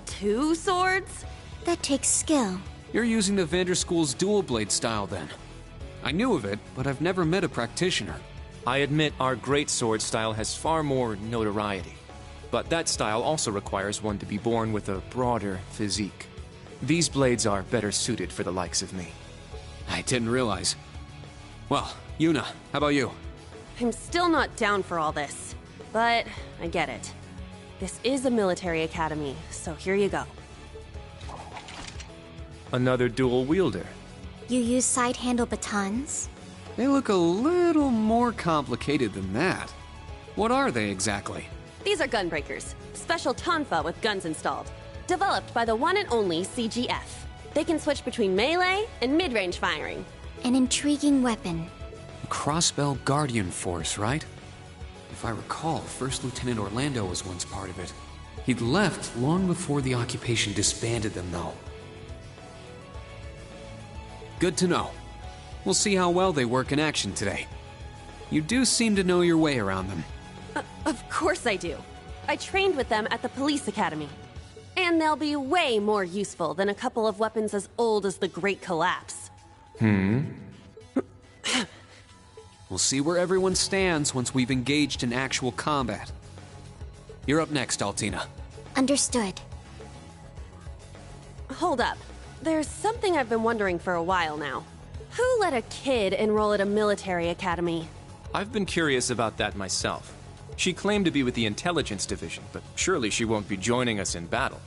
2 swords? That takes skill. You're using the Vanderschool's dual blade style then. I knew of it, but I've never met a practitioner. I admit our great sword style has far more notoriety. But that style also requires one to be born with a broader physique. These blades are better suited for the likes of me. I didn't realize. Well, Yuna, how about you? I'm still not down for all this, but I get it. This is a military academy, so here you go. Another dual wielder. You use side-handle batons? They look a little more complicated than that. What are they exactly? These are gunbreakers, special tonfa with guns installed. Developed by the one and only CGF. They can switch between melee and mid-range firing. An intriguing weapon. A Crossbell Guardian Force, right? If I recall, First Lieutenant Orlando was once part of it. He'd left long before the occupation disbanded them, though. Good to know. We'll see how well they work in action today. You do seem to know your way around them. Of course I do. I trained with them at the police academy. And they'll be way more useful than a couple of weapons as old as the Great Collapse. We'll see where everyone stands once we've engaged in actual combat. You're up next, Altina. Understood. Hold up. There's something I've been wondering for a while now. Who let a kid enroll at a military academy? I've been curious about that myself. She claimed to be with the intelligence division, but surely she won't be joining us in battle.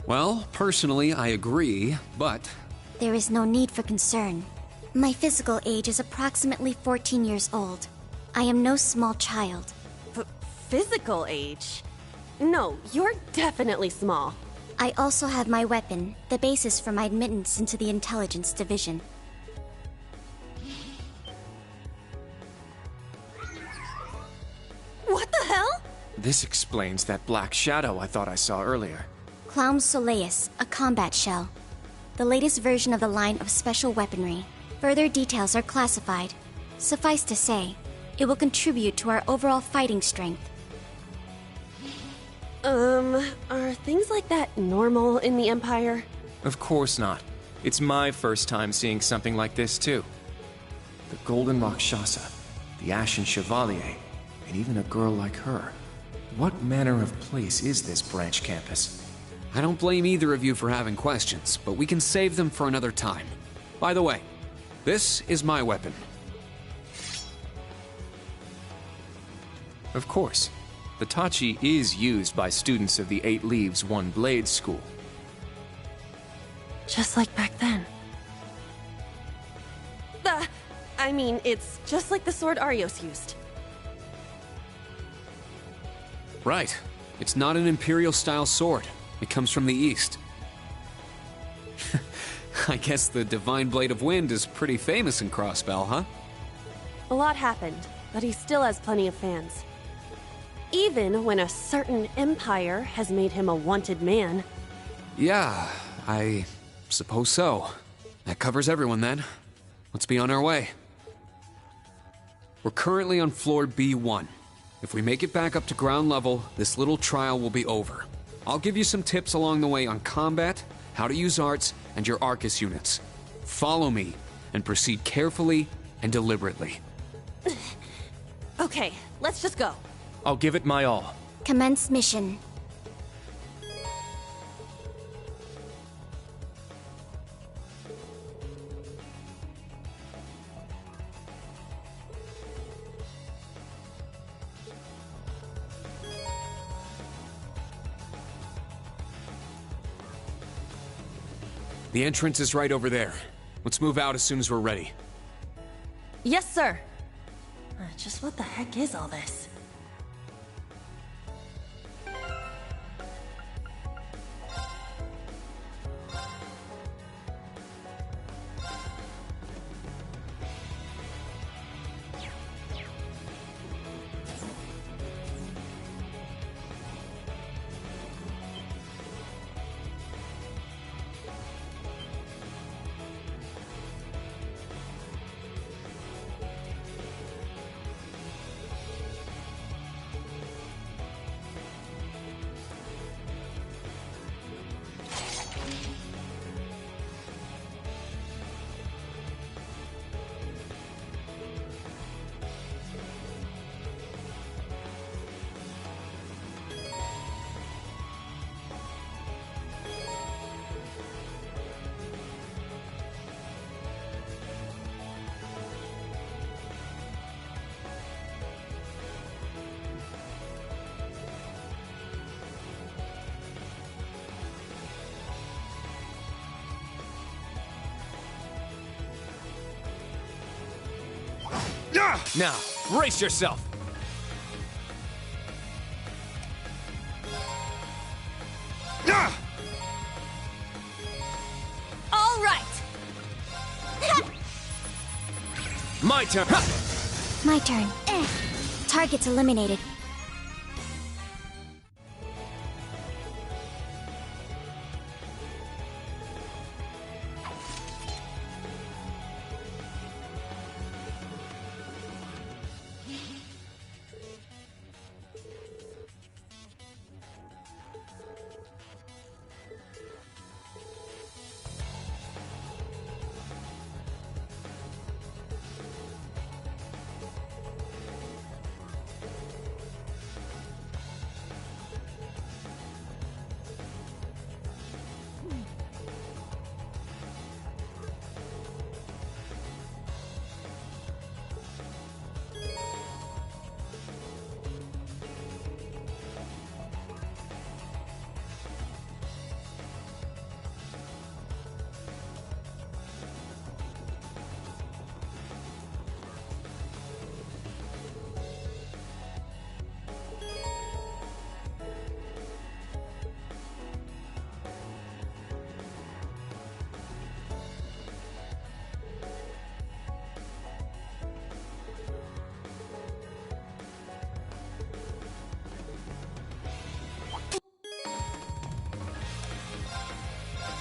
Well, personally, I agree, but... There is no need for concern. My physical age is approximately 14 years old. I am no small child. physical age. No, you're definitely small. I also have my weapon, the basis for my admittance into the Intelligence Division. What the hell? This explains that black shadow I thought I saw earlier. Clown Soleus, a combat shell. The latest version of the line of special weaponry. Further details are classified. Suffice to say, it will contribute to our overall fighting strength. Are things like that normal in the Empire? Of course not. It's my first time seeing something like this, too. The Golden Rakshasa, the Ashen Chevalier, and even a girl like her. What manner of place is this branch campus? I don't blame either of you for having questions, but we can save them for another time. By the way, this is my weapon. Of course. The Tachi is used by students of the Eight Leaves, One Blade School. Just like back then. I mean, it's just like the sword Arios used. Right. It's not an Imperial-style sword. It comes from the East. I guess the Divine Blade of Wind is pretty famous in Crossbell, huh? A lot happened, but he still has plenty of fans. Even when a certain empire has made him a wanted man. Yeah, I suppose so. That covers everyone then. Let's be on our way. We're currently on floor B1. If we make it back up to ground level, this little trial will be over. I'll give you some tips along the way on combat, how to use arts, and your Arcus units. Follow me, and proceed carefully and deliberately. Okay, let's just go. I'll give it my all. Commence mission. The entrance is right over there. Let's move out as soon as we're ready. Yes, sir. Just what the heck is all this? Now, brace yourself! All right! My turn! My turn. Target's eliminated.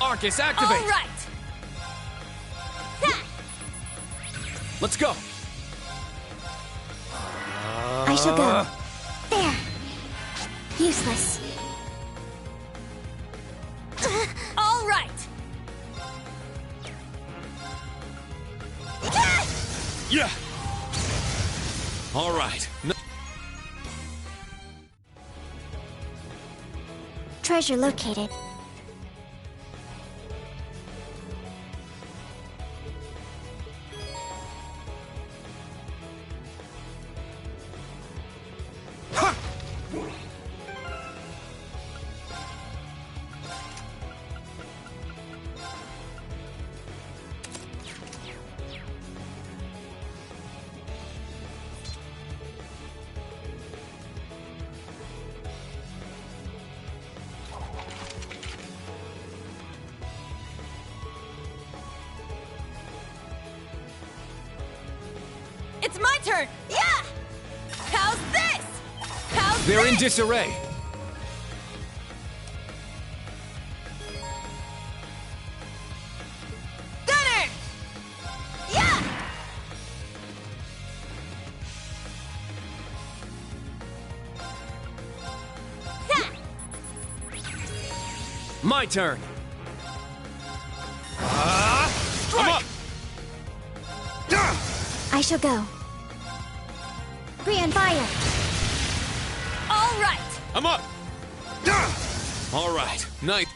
Arcus, activate! All right! Let's go! I shall go. There. Useless. All right! Yeah! All right. Treasure located. It's my turn! Yeah! How's this? How's They're this? in disarray. Gunner! Yeah! My turn. Strike! I shall go. Brian, fire! All right! I'm up! All right. Night.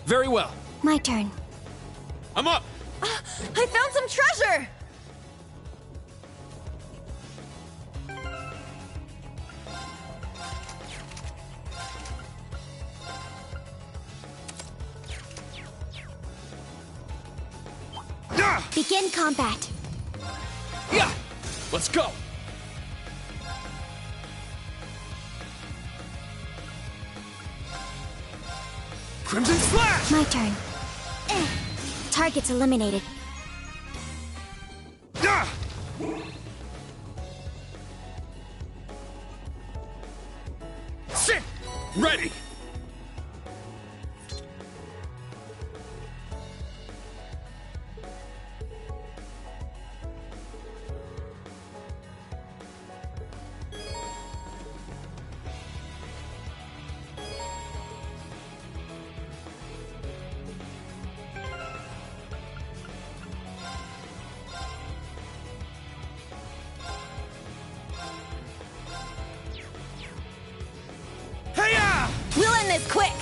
Very well. My turn. I'm up! I found some treasure! Begin combat. Yeah! Let's go! Crimson Slash! My turn. Targets eliminated. Sit! Ready! We'll end this quick!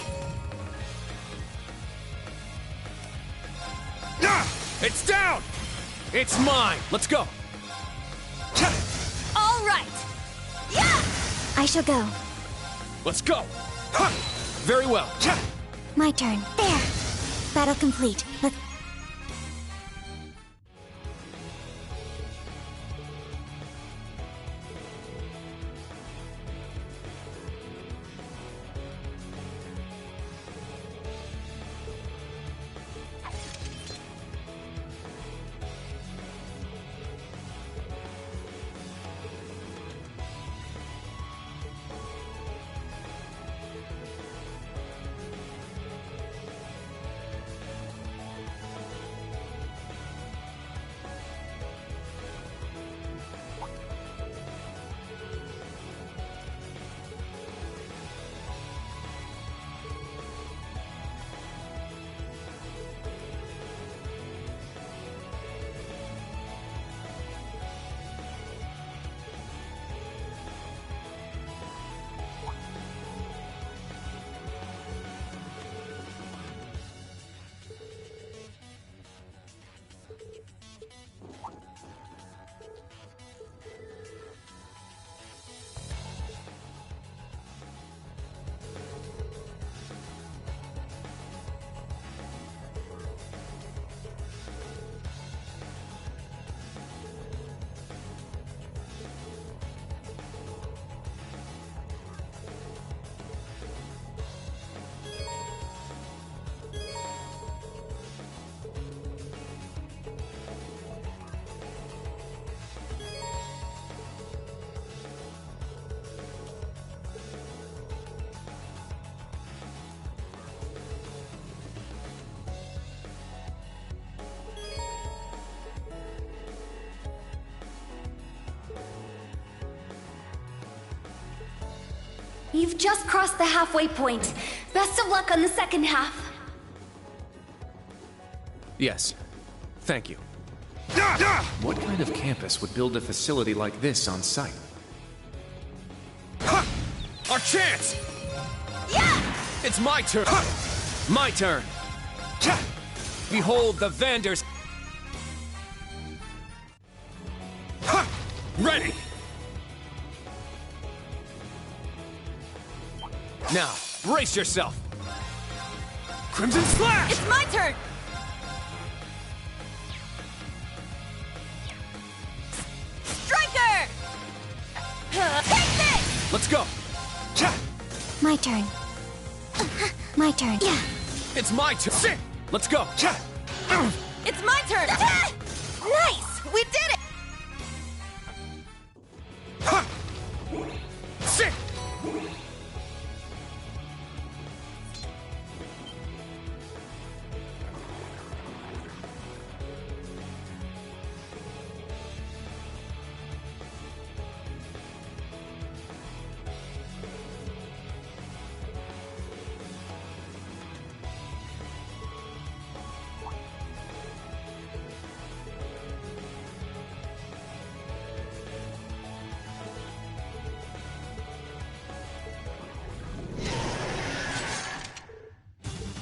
It's down! It's mine! Let's go! All right! Yeah! I shall go. Let's go! Very well. My turn. There. Battle complete. Let's... You've just crossed the halfway point. Best of luck on the second half. Yes. Thank you. What kind of campus would build a facility like this on site? Our chance! Yeah! It's my turn! My turn! Behold the Vanders! Ready! Now, brace yourself! Crimson Slash! It's my turn! Striker! Take this! Let's go! My turn. My turn. Yeah. It's my turn! Sit! Let's go! It's my turn! Nice! We did it! Sit!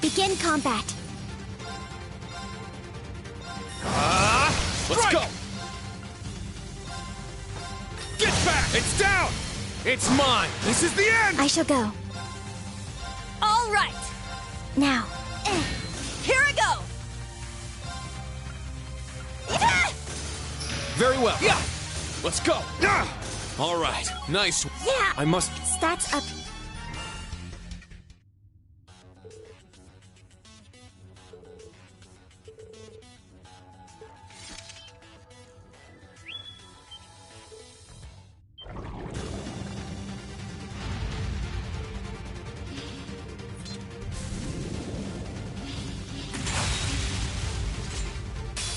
Begin combat. Let's go! Get back! It's down! It's mine! This is the end! I shall go. All right! Now. Here I go! Very well. Yeah! Let's go! All right. Nice. Yeah! I must... Stats up.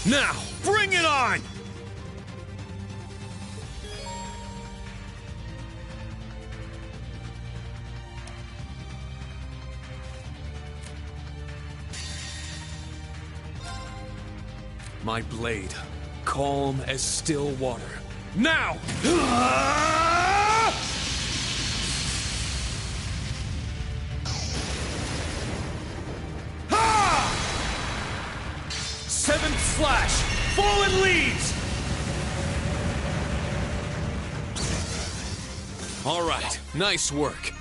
Now, bring it on! My blade, calm as still water. Now! 7th slash! Fallen leaves! All right, nice work.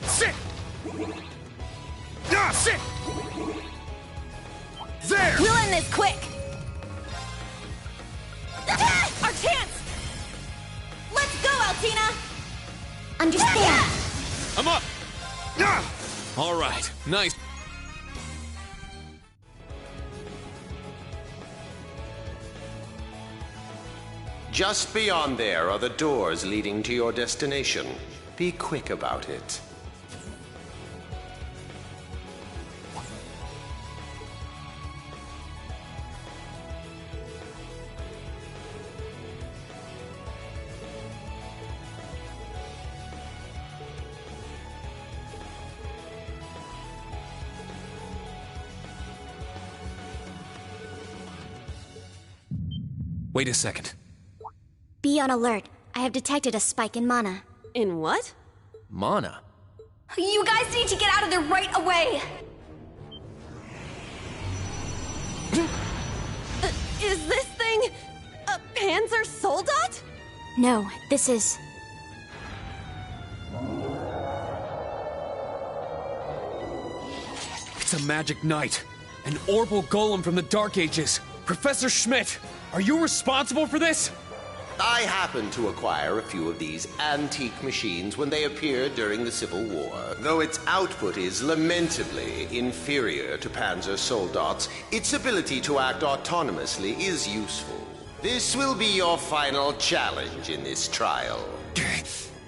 Sit! Sit! There! We'll end this quick! Our chance! Let's go, Altina! Understand. I'm up! All right, nice. Just beyond there are the doors leading to your destination. Be quick about it. Wait a second. Be on alert. I have detected a spike in mana. In what? Mana? You guys need to get out of there right away! Is this thing a Panzer Soldat? No, this is... It's a magic knight. An Orbal Golem from the Dark Ages. Professor Schmidt, are you responsible for this? I happened to acquire a few of these antique machines when they appeared during the Civil War. Though its output is lamentably inferior to Panzer Soldat's, its ability to act autonomously is useful. This will be your final challenge in this trial.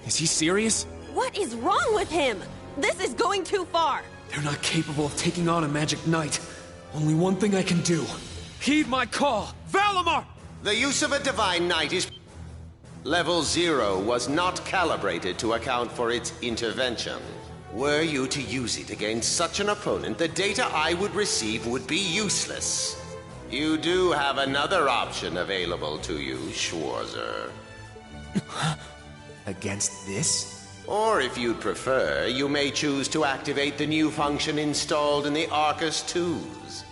Is he serious? What is wrong with him? This is going too far. They're not capable of taking on a magic knight. Only one thing I can do. Heed my call! Valimar! The use of a Divine Knight is... Level 0 was not calibrated to account for its intervention. Were you to use it against such an opponent, the data I would receive would be useless. You do have another option available to you, Schwarzer. Against this? Or if you'd prefer, you may choose to activate the new function installed in the Arcus 2s.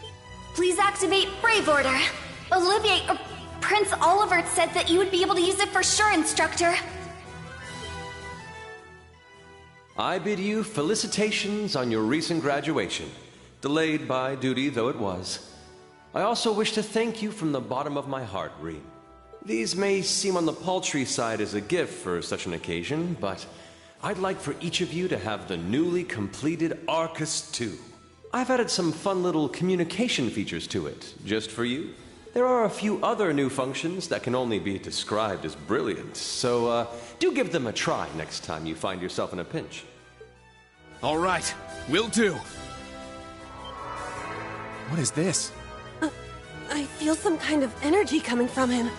Please activate Brave Order. Olivier, or Prince Olivert said that you would be able to use it for sure, Instructor. I bid you felicitations on your recent graduation, delayed by duty though it was. I also wish to thank you from the bottom of my heart, Rean. These may seem on the paltry side as a gift for such an occasion, but I'd like for each of you to have the newly completed Arcus 2. I've added some fun little communication features to it, just for you. There are a few other new functions that can only be described as brilliant, so do give them a try next time you find yourself in a pinch. All right, will do. What is this? I feel some kind of energy coming from him.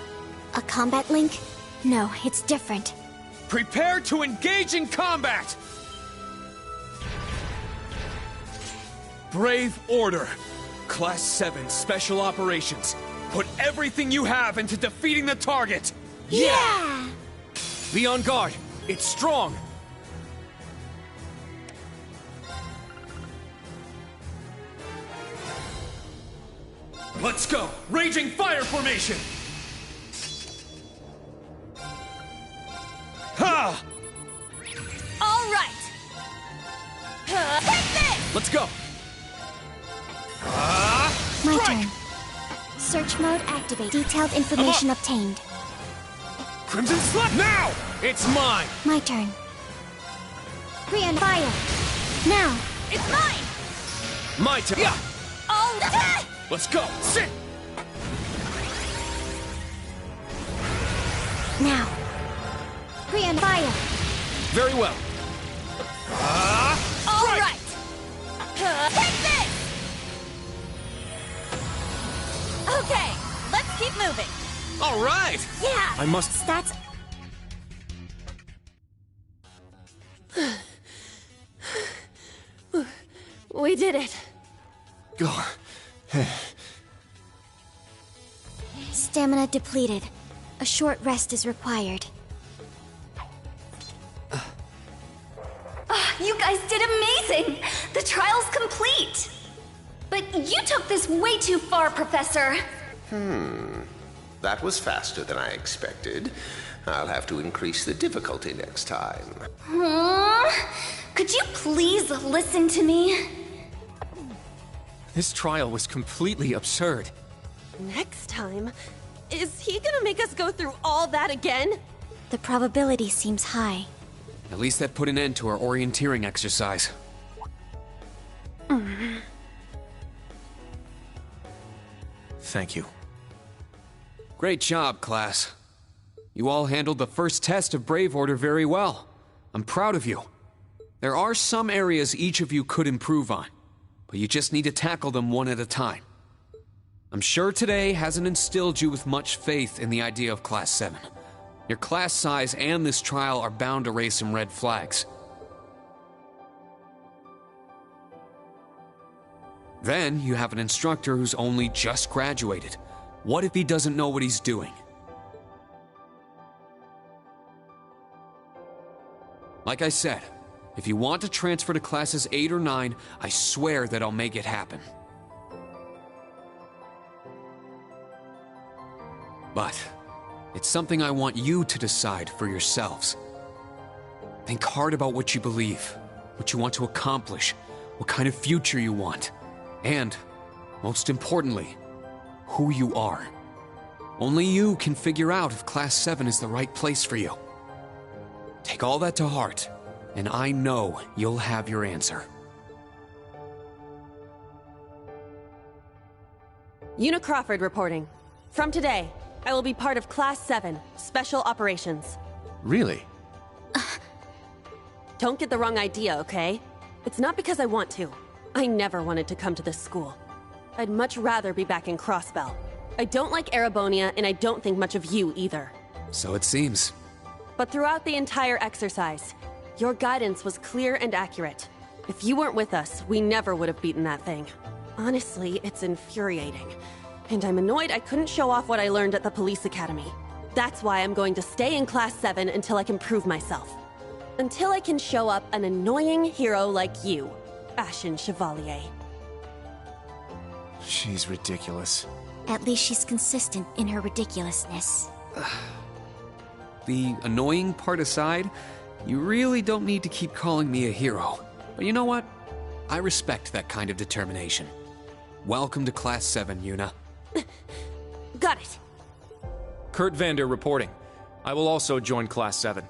A combat link? No, it's different. Prepare to engage in combat! Brave Order. Class 7 Special Operations. Put everything you have into defeating the target! Yeah! Be on guard. It's strong. Let's go! Raging Fire Formation! Ha! All right! Take this! Let's go! My turn. Search mode activate. Detailed information obtained. Crimson Slap! Now! It's mine! My turn. Brian, fire! Now! It's mine! My turn! Yeah! All right! Let's go! Sit! Now! Brian, fire! Very well. All right! Take this! Okay, let's keep moving. All right! Yeah! I must... Stats... We did it. Go. Stamina depleted. A short rest is required. You guys did amazing! The trial's complete! But you took this way too far, Professor! That was faster than I expected. I'll have to increase the difficulty next time. Could you please listen to me? This trial was completely absurd. Next time? Is he gonna make us go through all that again? The probability seems high. At least that put an end to our orienteering exercise. Thank you. Great job, class. You all handled the first test of Brave Order very well. I'm proud of you. There are some areas each of you could improve on, but you just need to tackle them one at a time. I'm sure today hasn't instilled you with much faith in the idea of Class 7. Your class size and this trial are bound to raise some red flags. Then you have an instructor who's only just graduated. What if he doesn't know what he's doing? Like I said, if you want to transfer to classes 8 or 9, I swear that I'll make it happen. But it's something I want you to decide for yourselves. Think hard about what you believe, what you want to accomplish, what kind of future you want, and, most importantly, who you are. Only you can figure out if Class 7 is the right place for you. Take all that to heart, and I know you'll have your answer. Una Crawford reporting. From today, I will be part of Class 7, Special Operations. Really? Don't get the wrong idea, okay? It's not because I want to. I never wanted to come to this school. I'd much rather be back in Crossbell. I don't like Erebonia, and I don't think much of you either. So it seems. But throughout the entire exercise, your guidance was clear and accurate. If you weren't with us, we never would have beaten that thing. Honestly, it's infuriating. And I'm annoyed I couldn't show off what I learned at the police academy. That's why I'm going to stay in Class 7 until I can prove myself. Until I can show up an annoying hero like you, Ashen Chevalier. She's ridiculous. At least she's consistent in her ridiculousness. The annoying part aside, you really don't need to keep calling me a hero. But you know what? I respect that kind of determination. Welcome to Class 7, Una. Got it. Kurt Vander reporting. I will also join Class 7.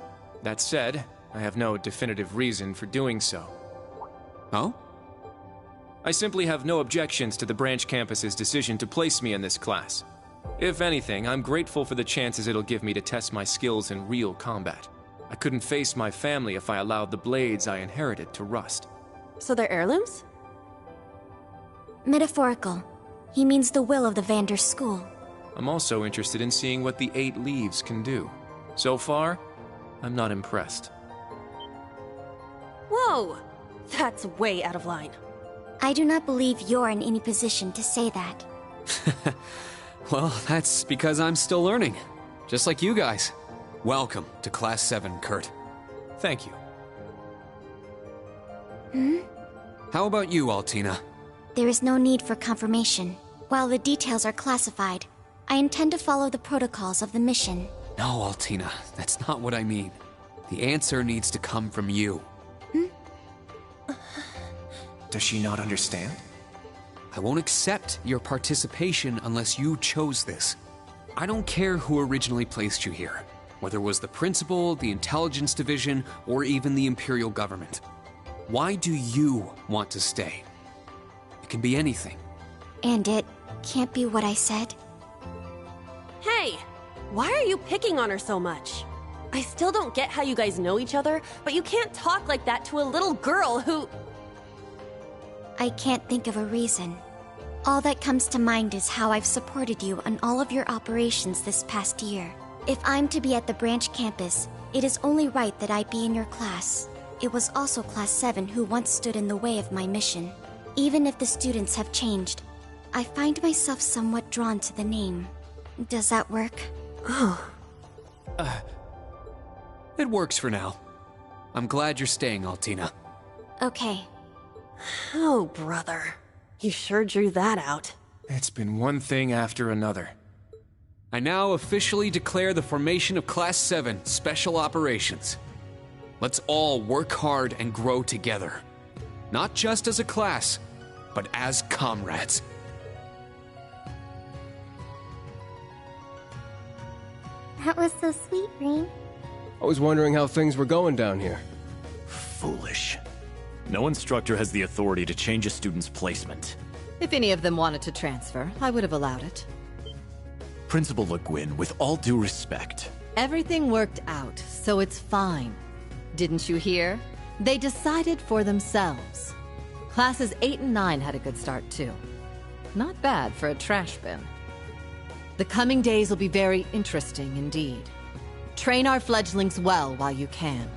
That said, I have no definitive reason for doing so. Oh? I simply have no objections to the branch campus's decision to place me in this class. If anything, I'm grateful for the chances it'll give me to test my skills in real combat. I couldn't face my family if I allowed the blades I inherited to rust. So they're heirlooms? Metaphorical. He means the will of the Vander school. I'm also interested in seeing what the 8 leaves can do. So far, I'm not impressed. Whoa! That's way out of line. I do not believe you're in any position to say that. Well, that's because I'm still learning. Just like you guys. Welcome to Class 7, Kurt. Thank you. How about you, Altina? There is no need for confirmation. While the details are classified, I intend to follow the protocols of the mission. No, Altina, that's not what I mean. The answer needs to come from you. Does she not understand? I won't accept your participation unless you chose this. I don't care who originally placed you here, whether it was the principal, the intelligence division, or even the Imperial government. Why do you want to stay? It can be anything. And it can't be what I said? Hey! Why are you picking on her so much? I still don't get how you guys know each other, but you can't talk like that to a little girl who... I can't think of a reason. All that comes to mind is how I've supported you on all of your operations this past year. If I'm to be at the branch campus, it is only right that I be in your class. It was also Class 7 who once stood in the way of my mission. Even if the students have changed, I find myself somewhat drawn to the name. Does that work? It works for now. I'm glad you're staying, Altina. Okay. Oh, brother. You sure drew that out. It's been one thing after another. I now officially declare the formation of Class 7 Special Operations. Let's all work hard and grow together. Not just as a class, but as comrades. That was so sweet, Rain. I was wondering how things were going down here. Foolish. No instructor has the authority to change a student's placement. If any of them wanted to transfer, I would have allowed it. Principal Le Guin, with all due respect. Everything worked out, so it's fine. Didn't you hear? They decided for themselves. Classes 8 and 9 had a good start, too. Not bad for a trash bin. The coming days will be very interesting indeed. Train our fledglings well while you can.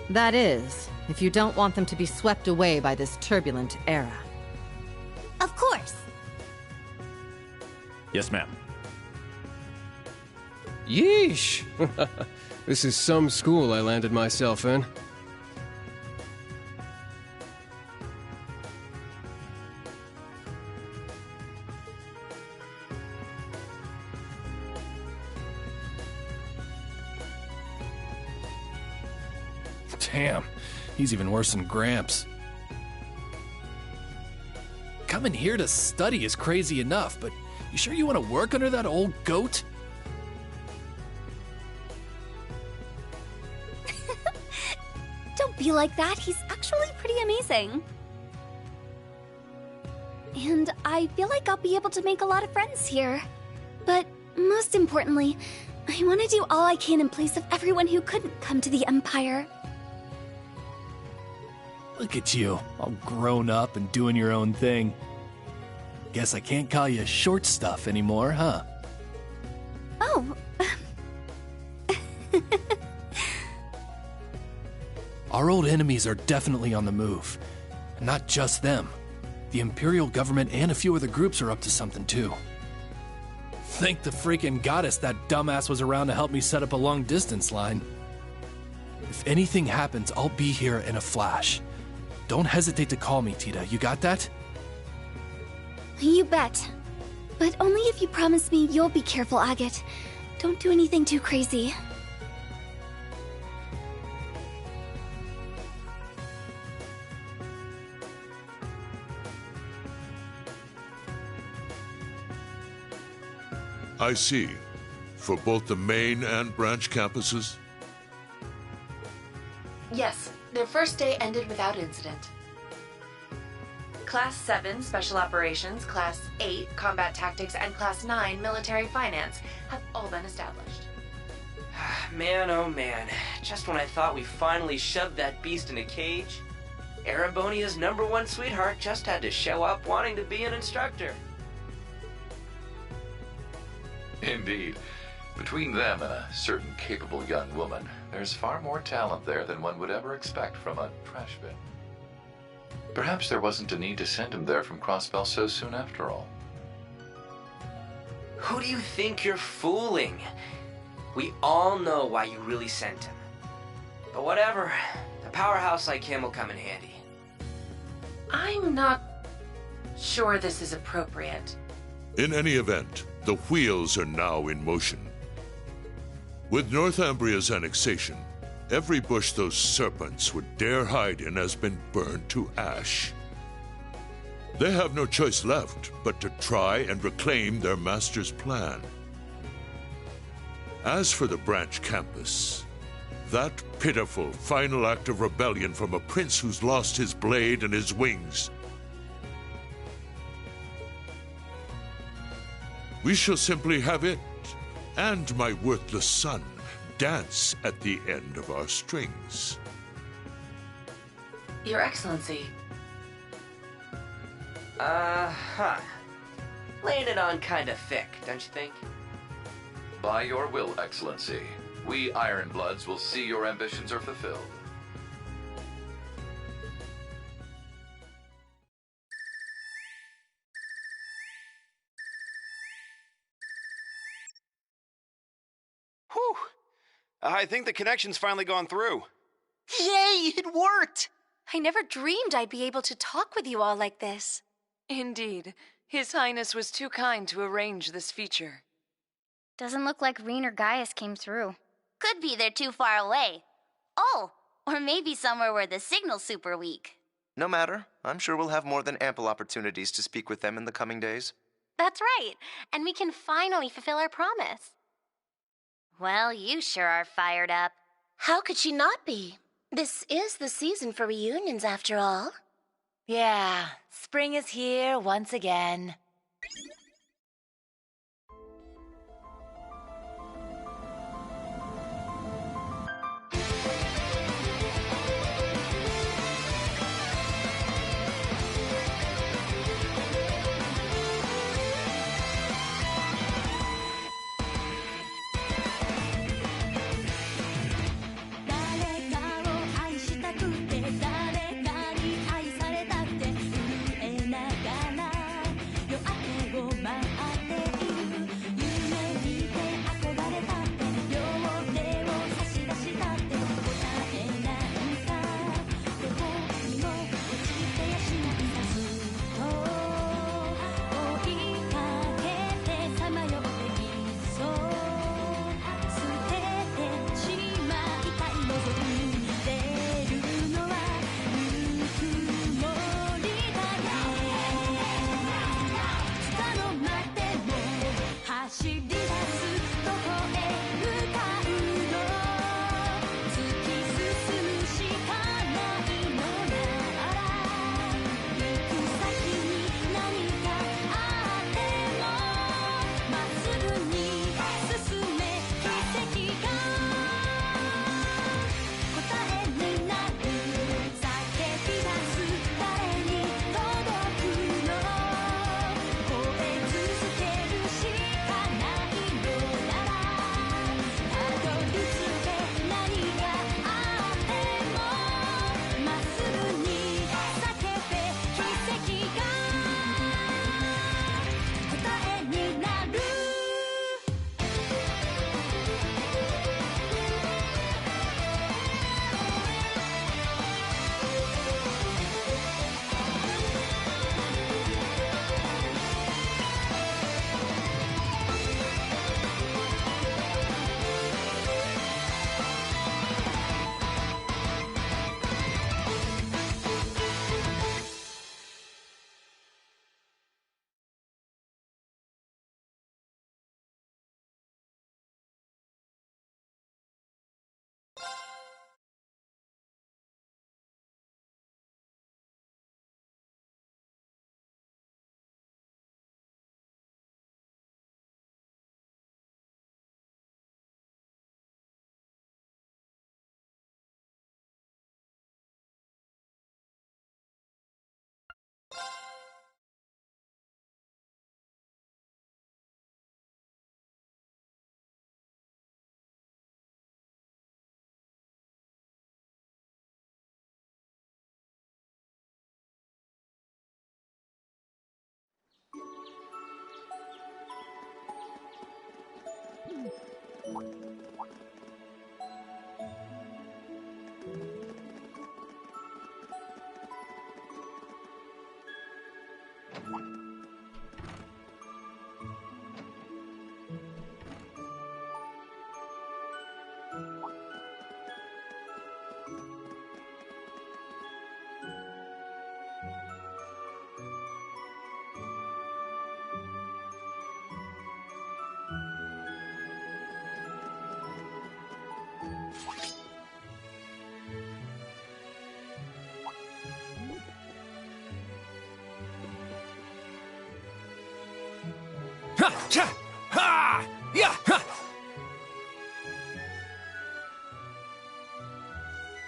That is, if you don't want them to be swept away by this turbulent era. Of course. Yes, ma'am. Yeesh! This is some school I landed myself in. Damn, he's even worse than Gramps. Coming here to study is crazy enough, but you sure you want to work under that old goat? Don't be like that. He's actually pretty amazing. And I feel like I'll be able to make a lot of friends here. But most importantly, I want to do all I can in place of everyone who couldn't come to the Empire. Look at you, all grown up and doing your own thing. Guess I can't call you short stuff anymore, huh? Oh. Our old enemies are definitely on the move. And not just them. The Imperial government and a few other groups are up to something too. Thank the freaking goddess that dumbass was around to help me set up a long-distance line. If anything happens, I'll be here in a flash. Don't hesitate to call me, Tita. You got that? You bet. But only if you promise me you'll be careful, Agate. Don't do anything too crazy. I see. For both the main and branch campuses? Yes, their first day ended without incident. Class 7, Special Operations, Class 8, Combat Tactics, and Class 9, Military Finance have all been established. Man, oh man. Just when I thought we finally shoved that beast in a cage, Erebonia's #1 sweetheart just had to show up wanting to be an instructor. Indeed. Between them and a certain capable young woman, there's far more talent there than one would ever expect from a trash bin. Perhaps there wasn't a need to send him there from Crossbell so soon after all. Who do you think you're fooling? We all know why you really sent him. But whatever, a powerhouse like him will come in handy. I'm not sure this is appropriate. In any event, the wheels are now in motion. With Northumbria's annexation, every bush those serpents would dare hide in has been burned to ash. They have no choice left but to try and reclaim their master's plan. As for the branch campus, that pitiful final act of rebellion from a prince who's lost his blade and his wings. We shall simply have it, and my worthless son, dance at the end of our strings. Your Excellency. Laying it on kinda thick, don't you think? By your will, Excellency, we Ironbloods will see your ambitions are fulfilled. Whew! I think the connection's finally gone through. Yay, it worked! I never dreamed I'd be able to talk with you all like this. Indeed. His Highness was too kind to arrange this feature. Doesn't look like Rean or Gaius came through. Could be they're too far away. Oh, or maybe somewhere where the signal's super weak. No matter. I'm sure we'll have more than ample opportunities to speak with them in the coming days. That's right, and we can finally fulfill our promise. Well, you sure are fired up. How could she not be? This is the season for reunions, after all. Yeah, spring is here once again.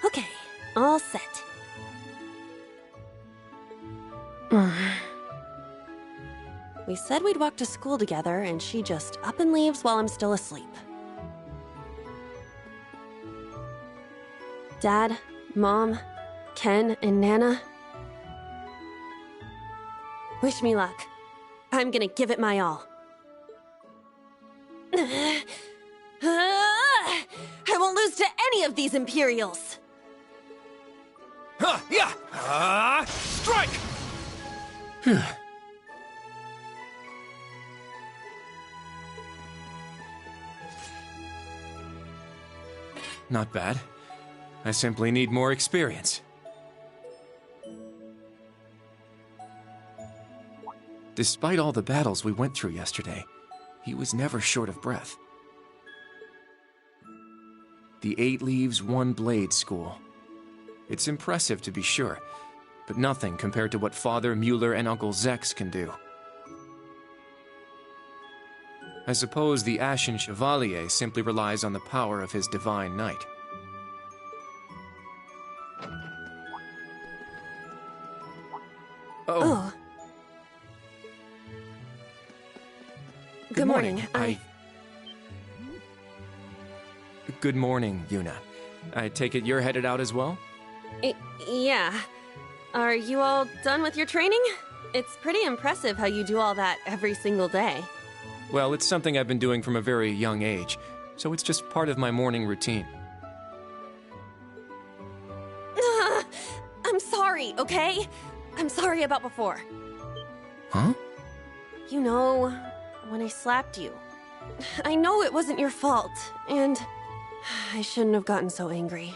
Okay, all set. We said we'd walk to school together, and she just up and leaves while I'm still asleep. Dad, Mom, Ken, and Nana. Wish me luck. I'm gonna give it my all. I won't lose to any of these Imperials! Strike! Not bad. I simply need more experience. Despite all the battles we went through yesterday, he was never short of breath. The 8 Leaves, 1 Blade school. It's impressive to be sure, but nothing compared to what Father Mueller and Uncle Zex can do. I suppose the Ashen Chevalier simply relies on the power of his divine knight. Oh. Good morning. Good morning, Yuna. I take it you're headed out as well? Yeah. Are you all done with your training? It's pretty impressive how you do all that every single day. Well, it's something I've been doing from a very young age, so it's just part of my morning routine. I'm sorry, okay? I'm sorry about before. Huh? You know, when I slapped you. I know it wasn't your fault, and I shouldn't have gotten so angry.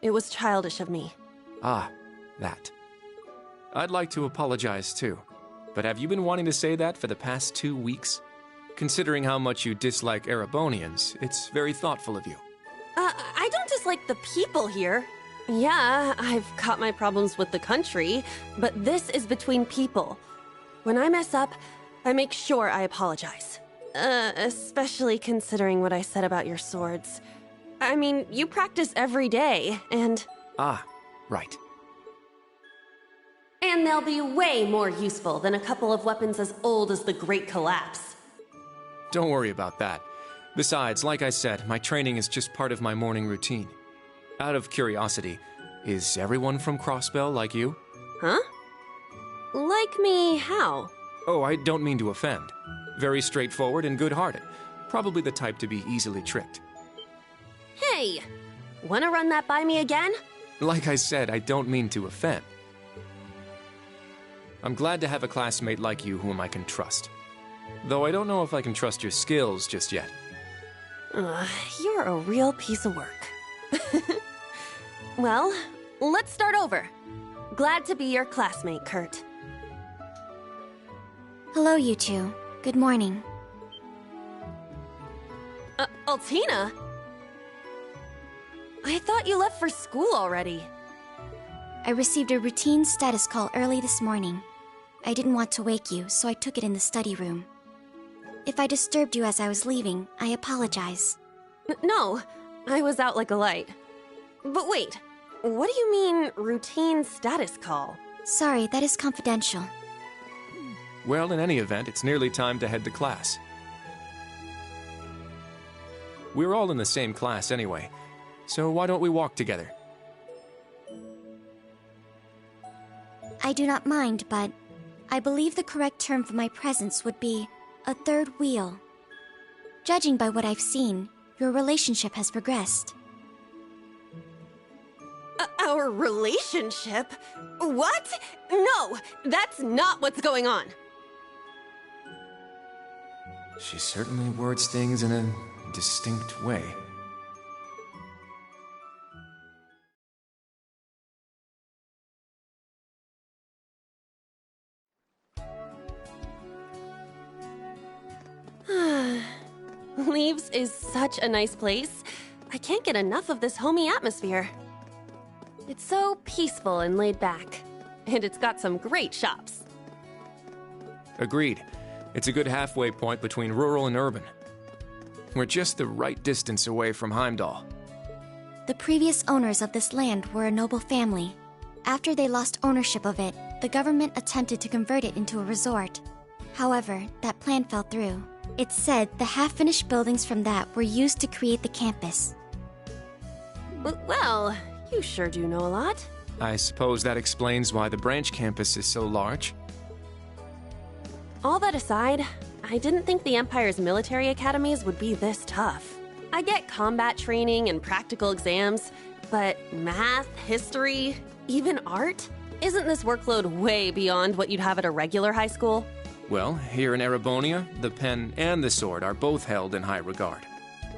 It was childish of me. Ah, that. I'd like to apologize too, but have you been wanting to say that for the past 2 weeks? Considering how much you dislike Erebonians, it's very thoughtful of you. I don't dislike the people here. Yeah, I've got my problems with the country, but this is between people. When I mess up, I make sure I apologize. Especially considering what I said about your swords. I mean, you practice every day, and... Ah, right. And they'll be way more useful than a couple of weapons as old as the Great Collapse. Don't worry about that. Besides, like I said, my training is just part of my morning routine. Out of curiosity, is everyone from Crossbell like you? Huh? Like me how? Oh, I don't mean to offend. Very straightforward and good-hearted. Probably the type to be easily tricked. Hey! Wanna run that by me again? Like I said, I don't mean to offend. I'm glad to have a classmate like you whom I can trust. Though I don't know if I can trust your skills just yet. You're a real piece of work. Well, let's start over. Glad to be your classmate, Kurt. Hello, you two. Good morning. Altina? I thought you left for school already. I received a routine status call early this morning. I didn't want to wake you, so I took it in the study room. If I disturbed you as I was leaving, I apologize. No, I was out like a light. But wait, what do you mean, routine status call? Sorry, that is confidential. Well, in any event, it's nearly time to head to class. We're all in the same class anyway, so why don't we walk together? I do not mind, but I believe the correct term for my presence would be a third wheel. Judging by what I've seen, your relationship has progressed. Our relationship? What? No, that's not what's going on. She certainly words things in a distinct way. Leaves is such a nice place. I can't get enough of this homey atmosphere. It's so peaceful and laid back. And it's got some great shops. Agreed. It's a good halfway point between rural and urban. We're just the right distance away from Heimdall. The previous owners of this land were a noble family. After they lost ownership of it, the government attempted to convert it into a resort. However, that plan fell through. It's said the half-finished buildings from that were used to create the campus. Well, you sure do know a lot. I suppose that explains why the branch campus is so large. All that aside, I didn't think the Empire's military academies would be this tough. I get combat training and practical exams, but math, history, even art? Isn't this workload way beyond what you'd have at a regular high school? Well, here in Erebonia, the pen and the sword are both held in high regard.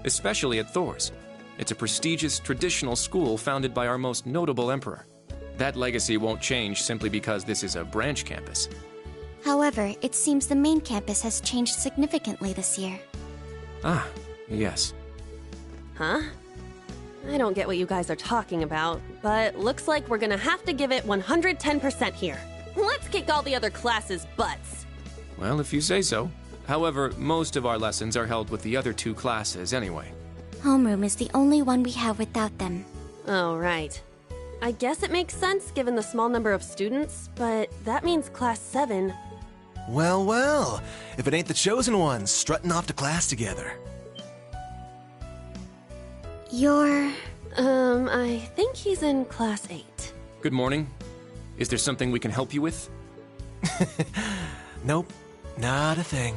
Especially at Thor's. It's a prestigious, traditional school founded by our most notable emperor. That legacy won't change simply because this is a branch campus. However, it seems the main campus has changed significantly this year. Ah, yes. Huh? I don't get what you guys are talking about, but looks like we're gonna have to give it 110% here. Let's kick all the other classes' butts. Well, if you say so. However, most of our lessons are held with the other 2 classes anyway. Homeroom is the only one we have without them. Oh, right. I guess it makes sense given the small number of students, but that means Class 7. Well, well. If it ain't the chosen ones strutting off to class together. You're... I think he's in Class 8. Good morning. Is there something we can help you with? Nope, not a thing.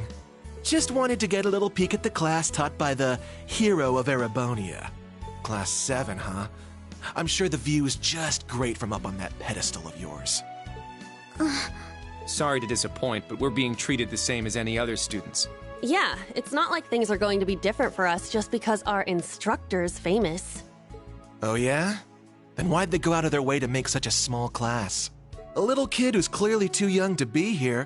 Just wanted to get a little peek at the class taught by the hero of Erebonia. Class 7, huh? I'm sure the view is just great from up on that pedestal of yours. Sorry to disappoint, but we're being treated the same as any other students. Yeah, it's not like things are going to be different for us just because our instructor's famous. Oh yeah? Then why'd they go out of their way to make such a small class? A little kid who's clearly too young to be here.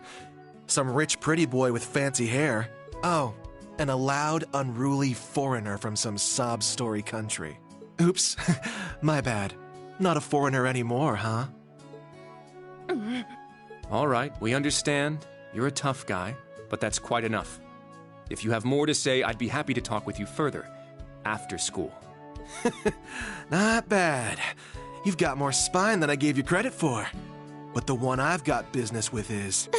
Some rich pretty boy with fancy hair. Oh, and a loud, unruly foreigner from some sob story country. Oops, my bad. Not a foreigner anymore, huh? All right, we understand. You're a tough guy, but that's quite enough. If you have more to say, I'd be happy to talk with you further. After school. Not bad. You've got more spine than I gave you credit for. But the one I've got business with is...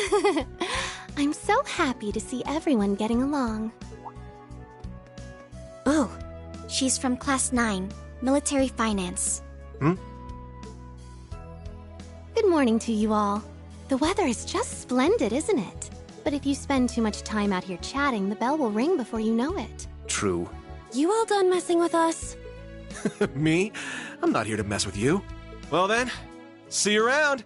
I'm so happy to see everyone getting along. Oh, she's from Class 9, Military Finance. Good morning to you all. The weather is just splendid, isn't it? But if you spend too much time out here chatting, the bell will ring before you know it. True. You all done messing with us? Me? I'm not here to mess with you. Well then, see you around.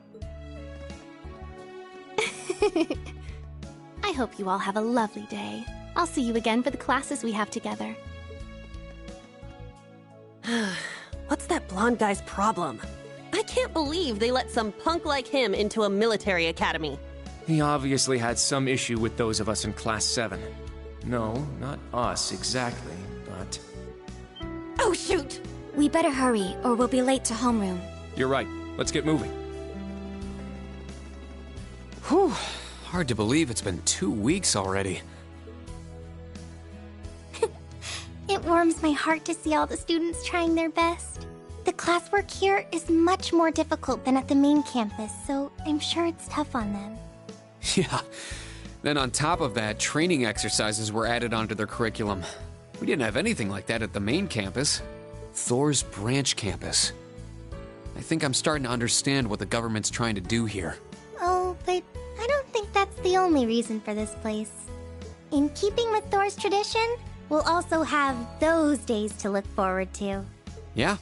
I hope you all have a lovely day. I'll see you again for the classes we have together. What's that blonde guy's problem? I can't believe they let some punk like him into a military academy. He obviously had some issue with those of us in Class 7. No, not us exactly, but... Oh, shoot! We better hurry, or we'll be late to homeroom. You're right. Let's get moving. Whew. Hard to believe it's been 2 weeks already. It warms my heart to see all the students trying their best. The classwork here is much more difficult than at the main campus, so I'm sure it's tough on them. Yeah. Then on top of that, training exercises were added onto their curriculum. We didn't have anything like that at the main campus. Thor's branch campus. I think I'm starting to understand what the government's trying to do here. Oh, but I don't think that's the only reason for this place. In keeping with Thor's tradition, we'll also have those days to look forward to. Yeah,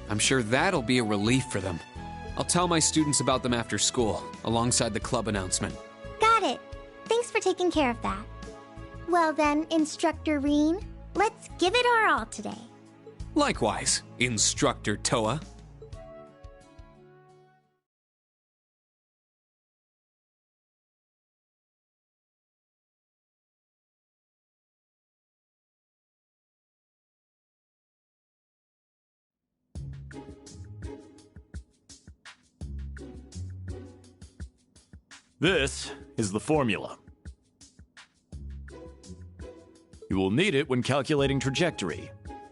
I'm sure that'll be a relief for them. I'll tell my students about them after school, alongside the club announcement. Got it. Thanks for taking care of that. Well then, Instructor Reen, let's give it our all today. Likewise, Instructor Toa. This is the formula. You will need it when calculating trajectory.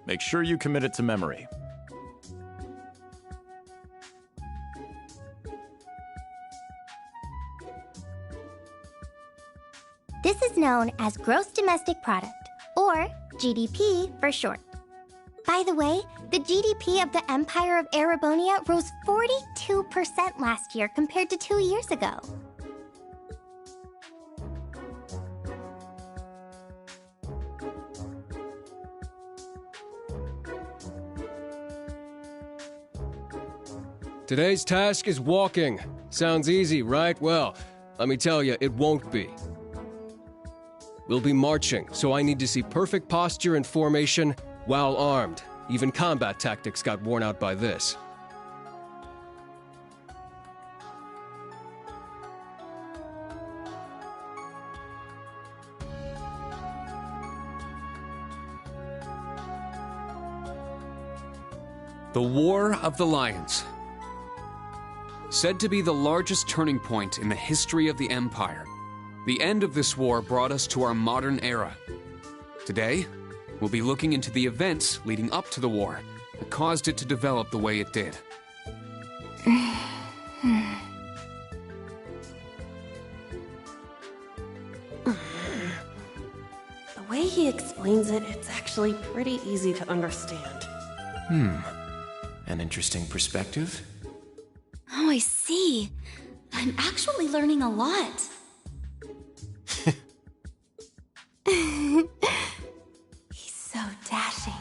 Make sure you commit it to memory. This is known as Gross Domestic Product, or GDP for short. By the way, the GDP of the Empire of Erebonia rose 42% last year compared to 2 years ago. Today's task is walking. Sounds easy, right? Well, let me tell you, it won't be. We'll be marching, so I need to see perfect posture and formation while armed. Even combat tactics got worn out by this. The War of the Lions. Said to be the largest turning point in the history of the Empire, the end of this war brought us to our modern era. Today, we'll be looking into the events leading up to the war that caused it to develop the way it did. The way he explains it, it's actually pretty easy to understand. An interesting perspective. Oh, I see. I'm actually learning a lot. He's so dashing.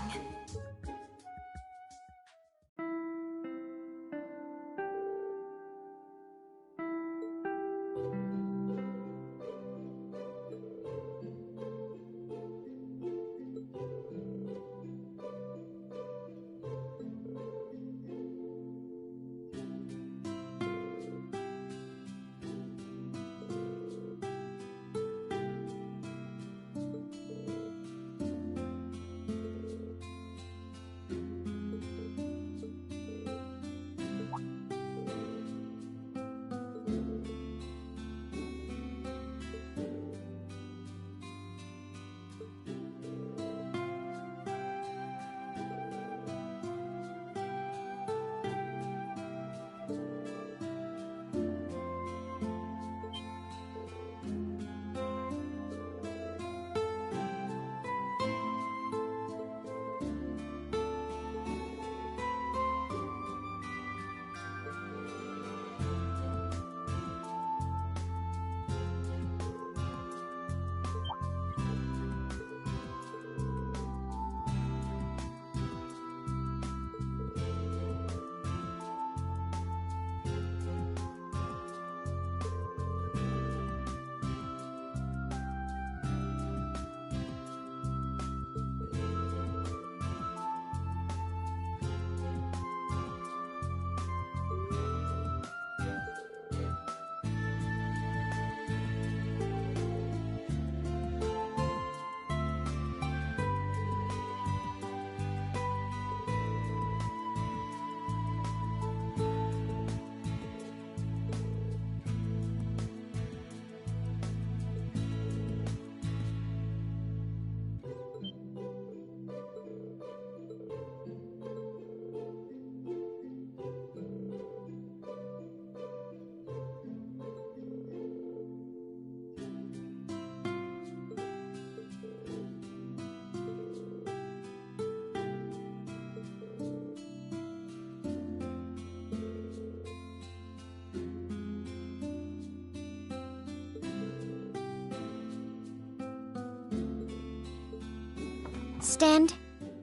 Stand.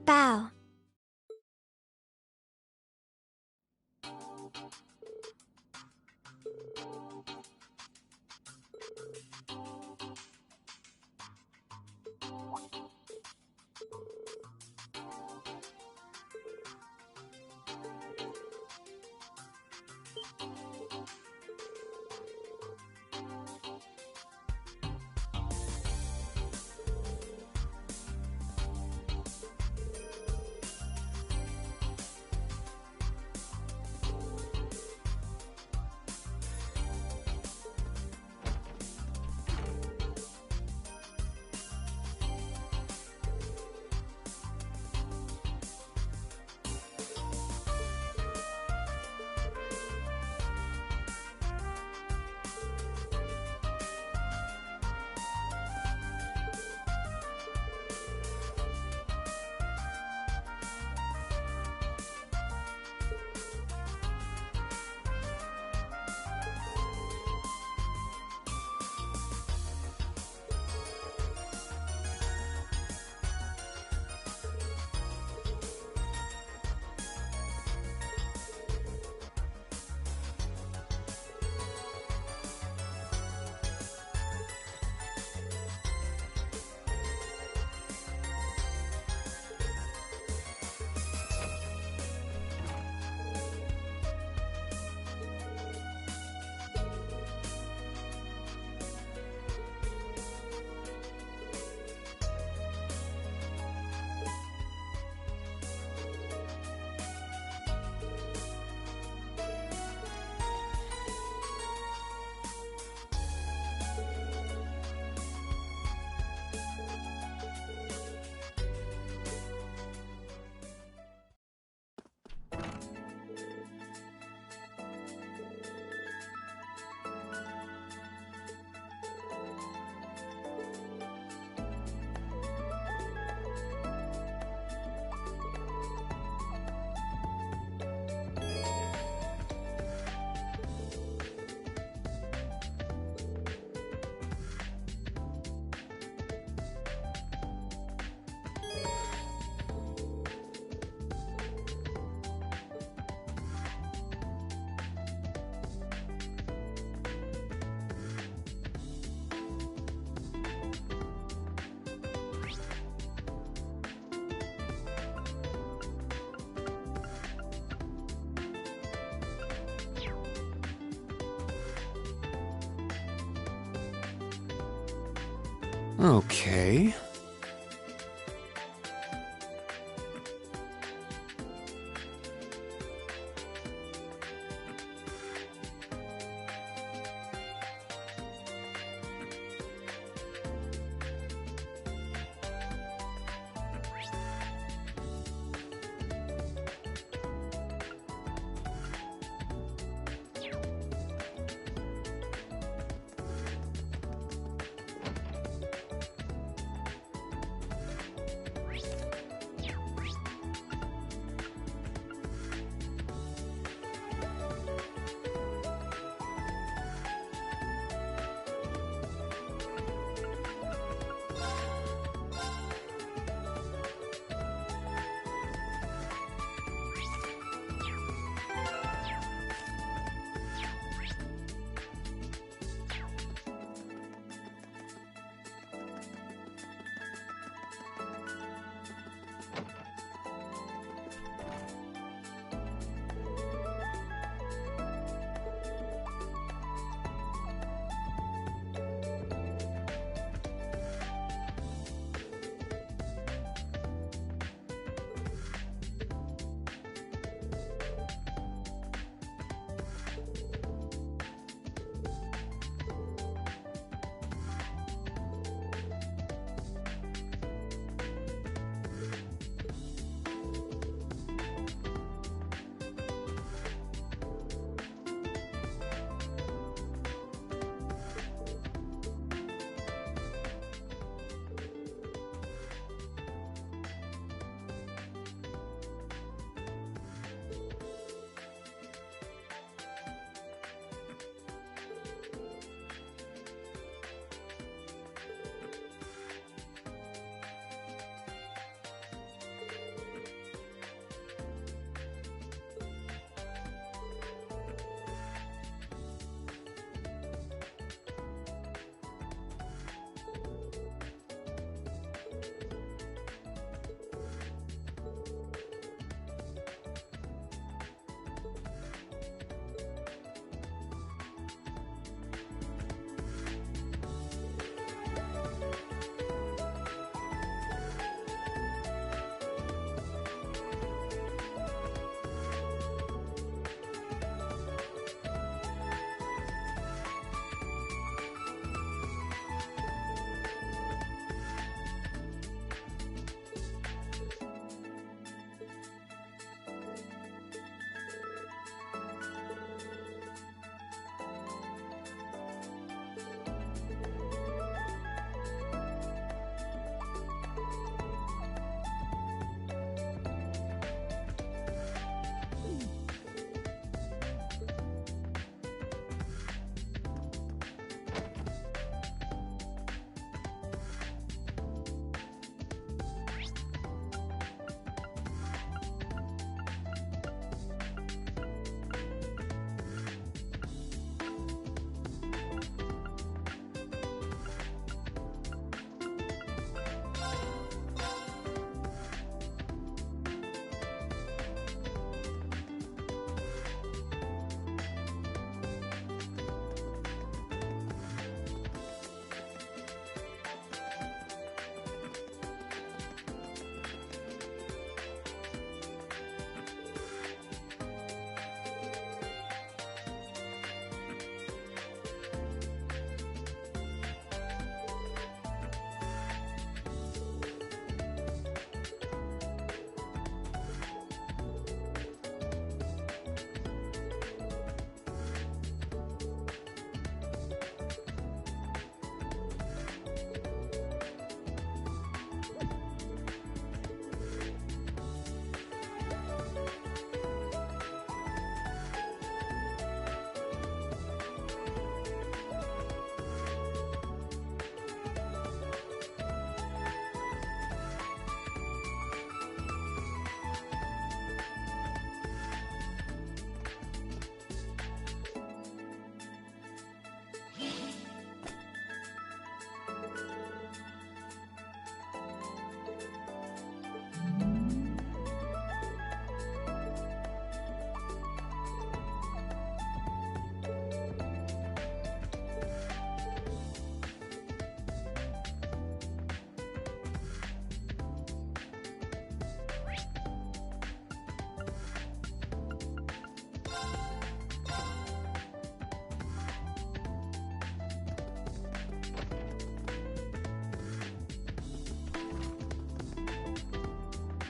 Bow. Okay.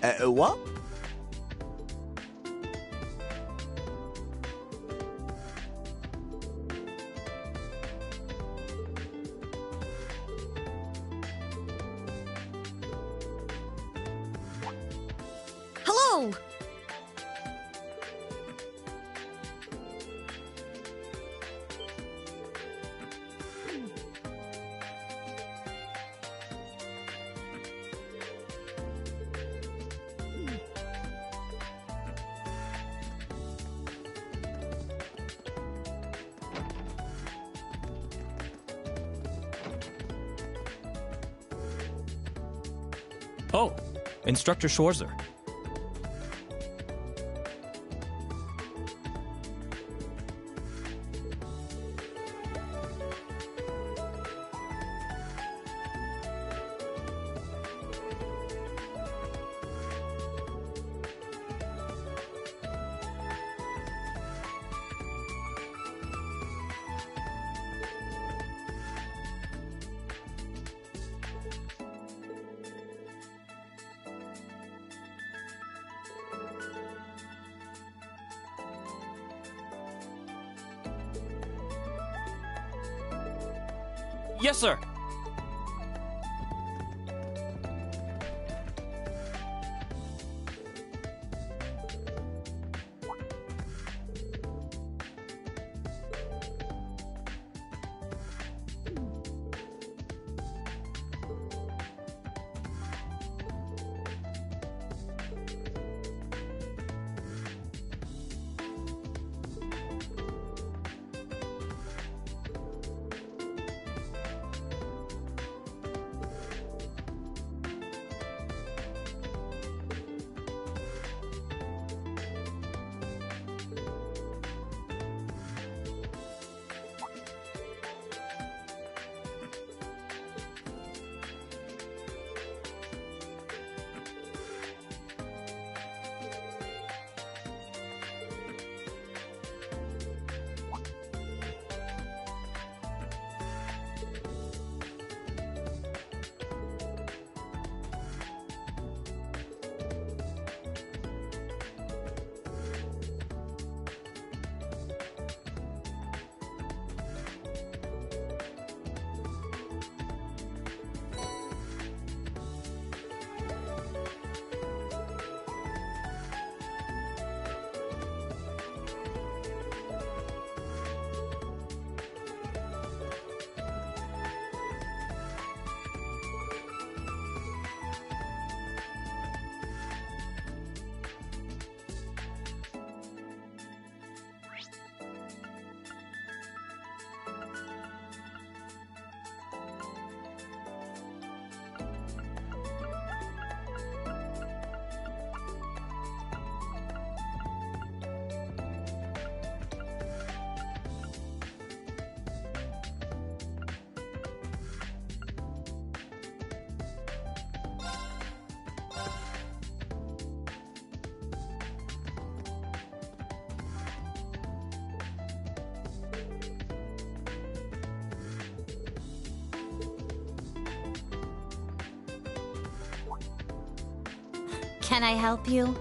What? Hello! Oh, Instructor Schwarzer. Yes, sir. Can I help you?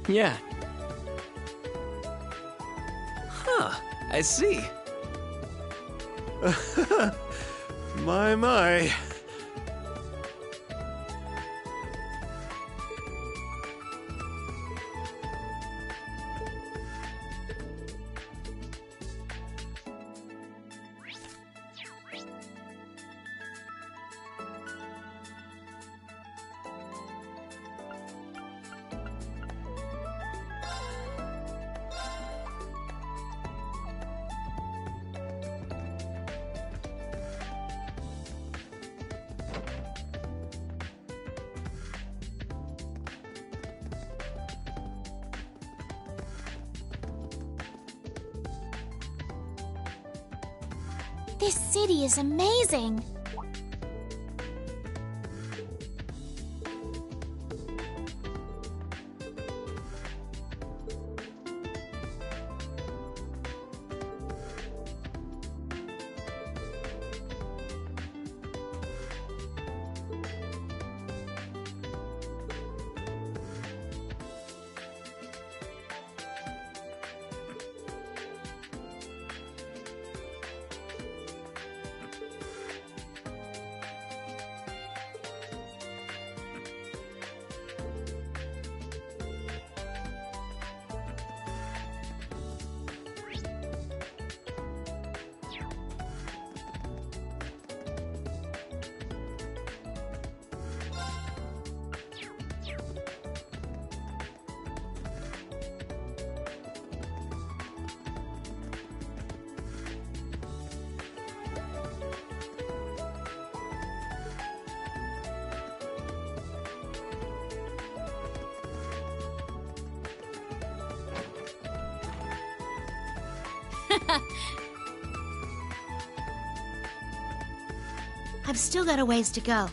Yeah. Huh, I see. My. This city is amazing. I've still got a ways to go.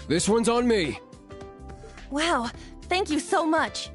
This one's on me. Wow, thank you so much.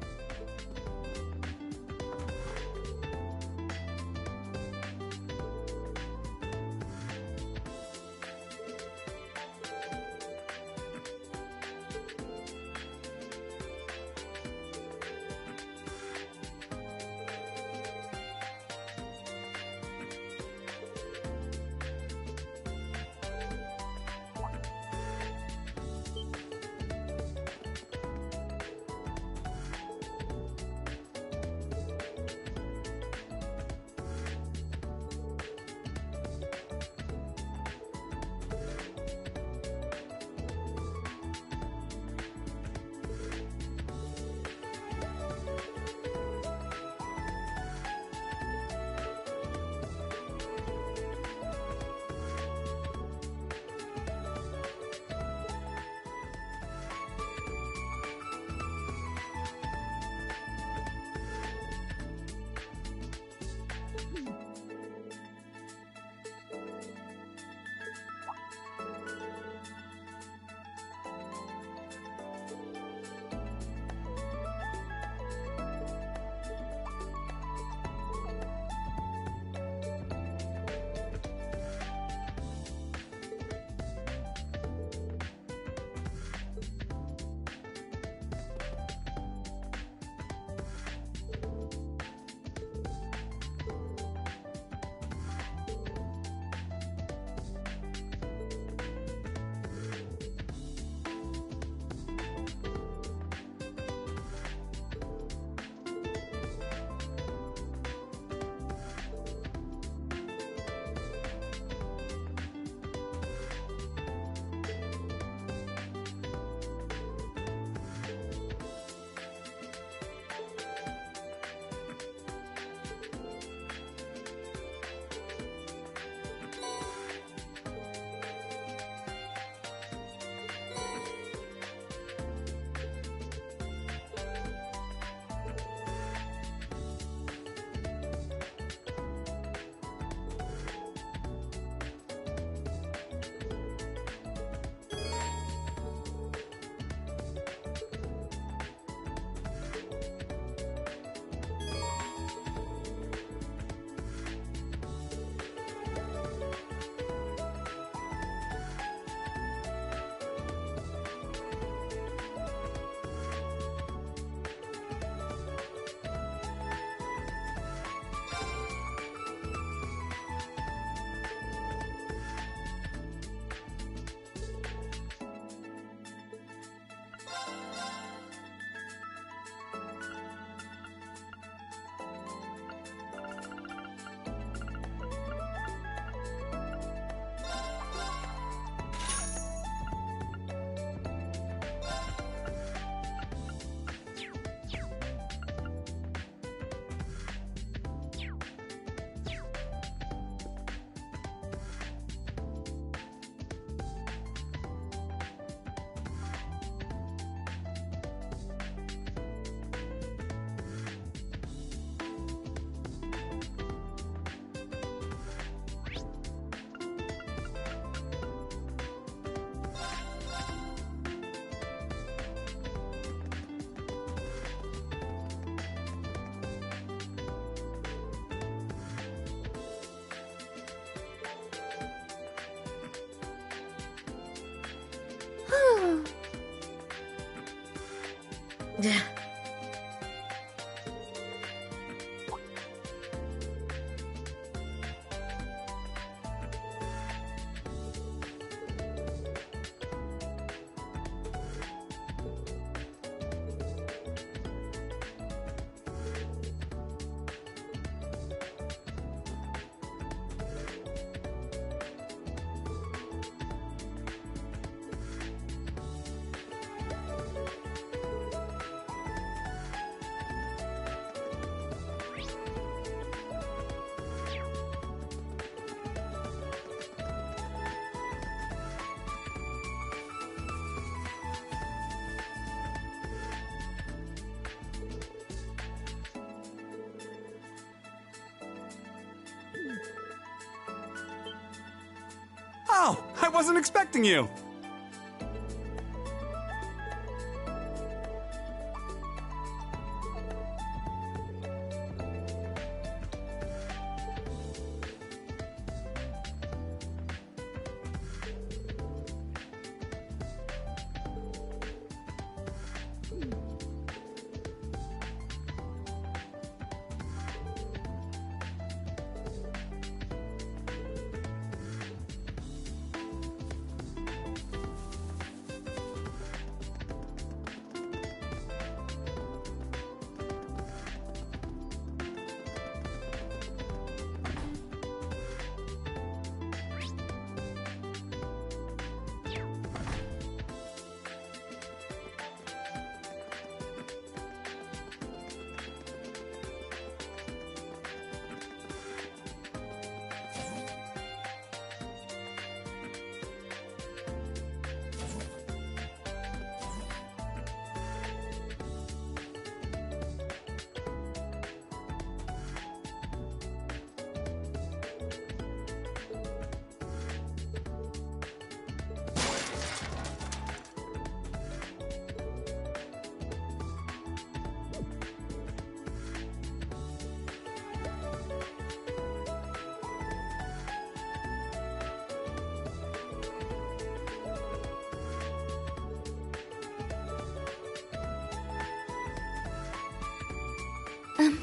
Oh, I wasn't expecting you.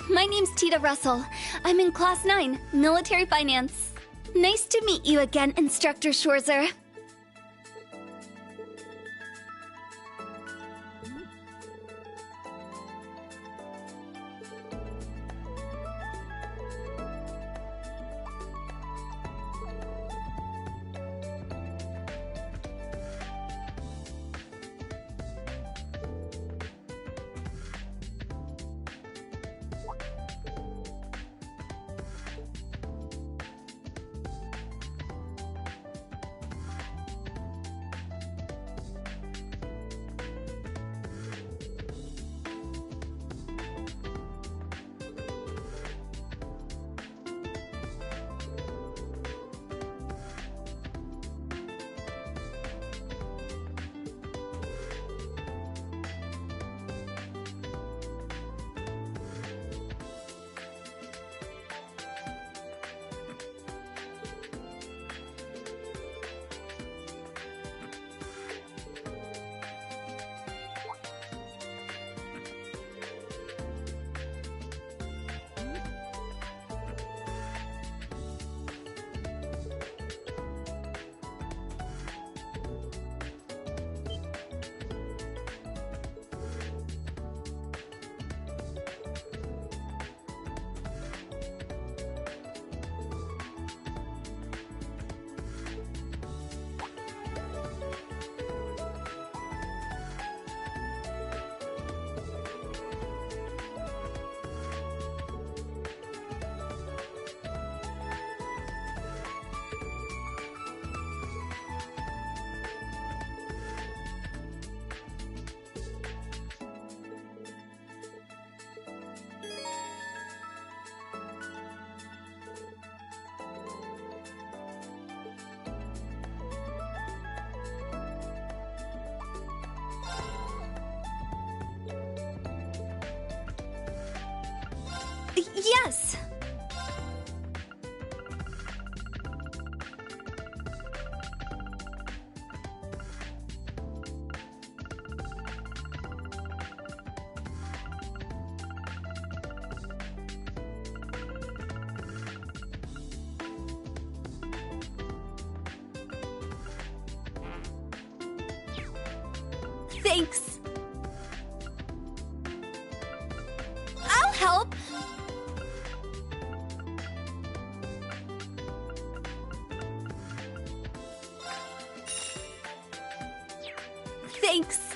My name's Tita Russell. I'm in Class 9, Military Finance. Nice to meet you again, Instructor Schwarzer. Yes! Thanks. I'll help. Thanks.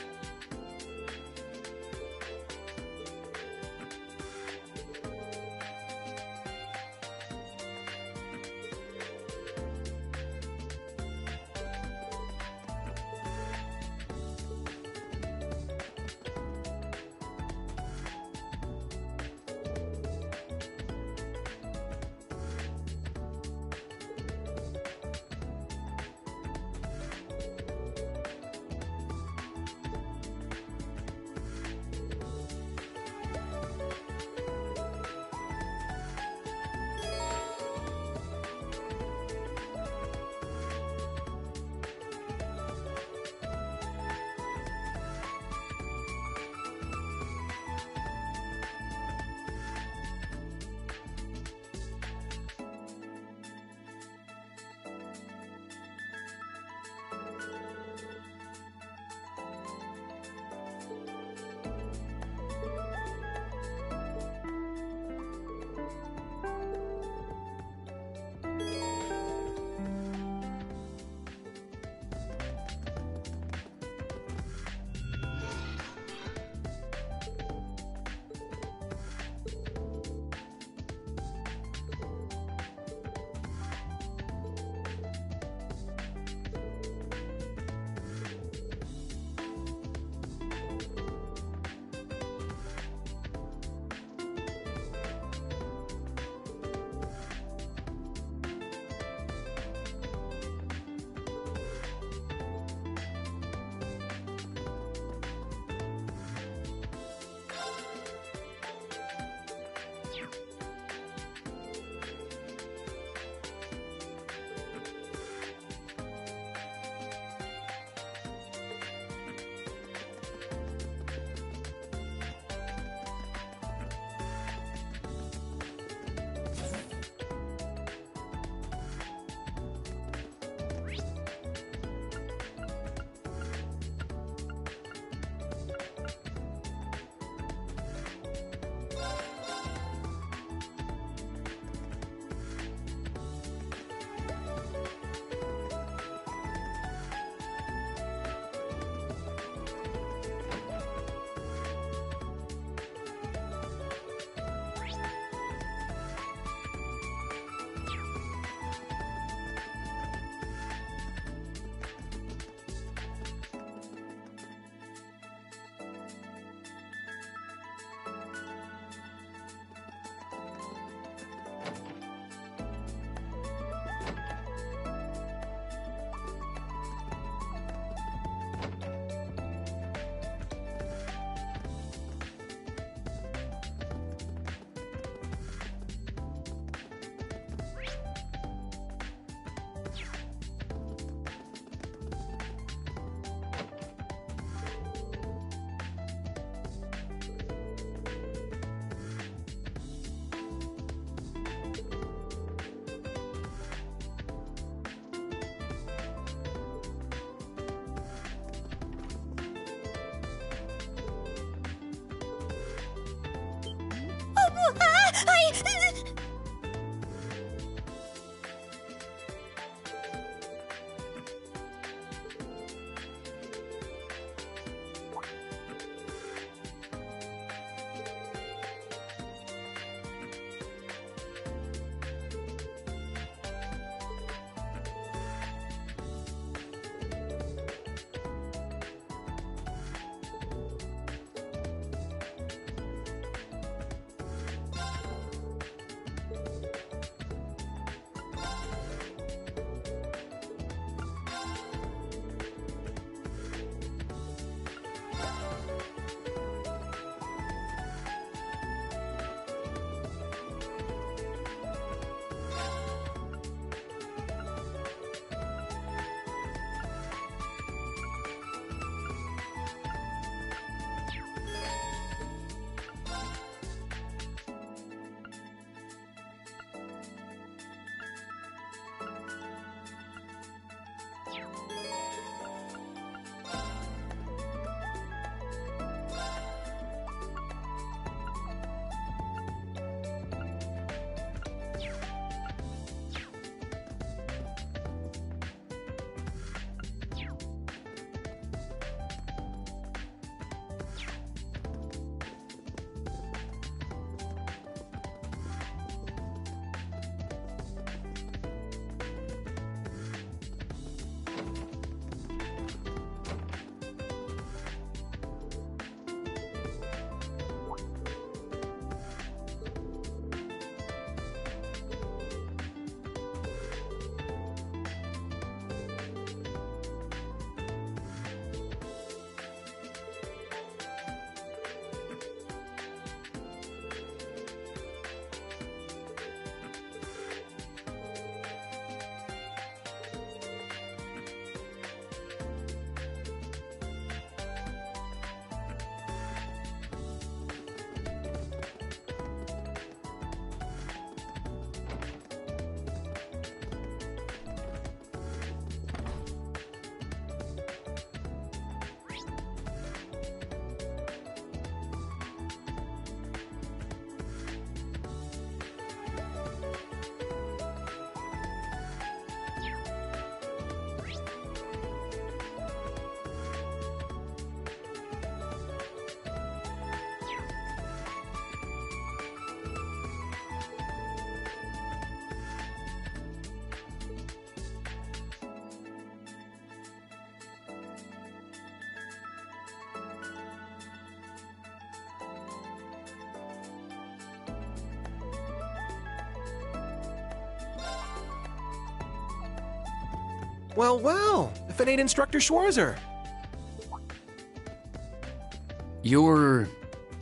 Well, well, if it ain't Instructor Schwarzer.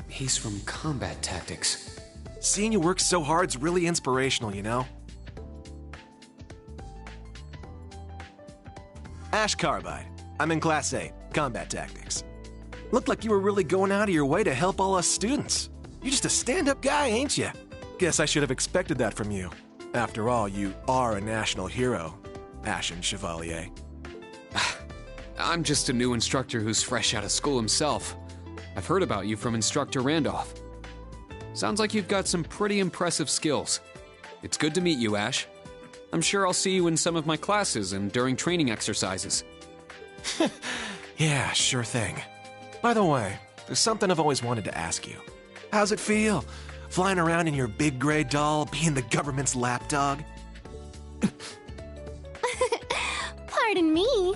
He's from Combat Tactics. Seeing you work so hard's really inspirational, you know? Ash Carbide. I'm in Class 8, Combat Tactics. Looked like you were really going out of your way to help all us students. You're just a stand-up guy, ain't you? Guess I should have expected that from you. After all, you are a national hero, Ashen Chevalier. I'm just a new instructor who's fresh out of school himself. I've heard about you from Instructor Randolph. Sounds like you've got some pretty impressive skills. It's good to meet you, Ash. I'm sure I'll see you in some of my classes and during training exercises. Yeah, sure thing. By the way, there's something I've always wanted to ask you. How's it feel, flying around in your big gray doll, being the government's lapdog? Pardon me.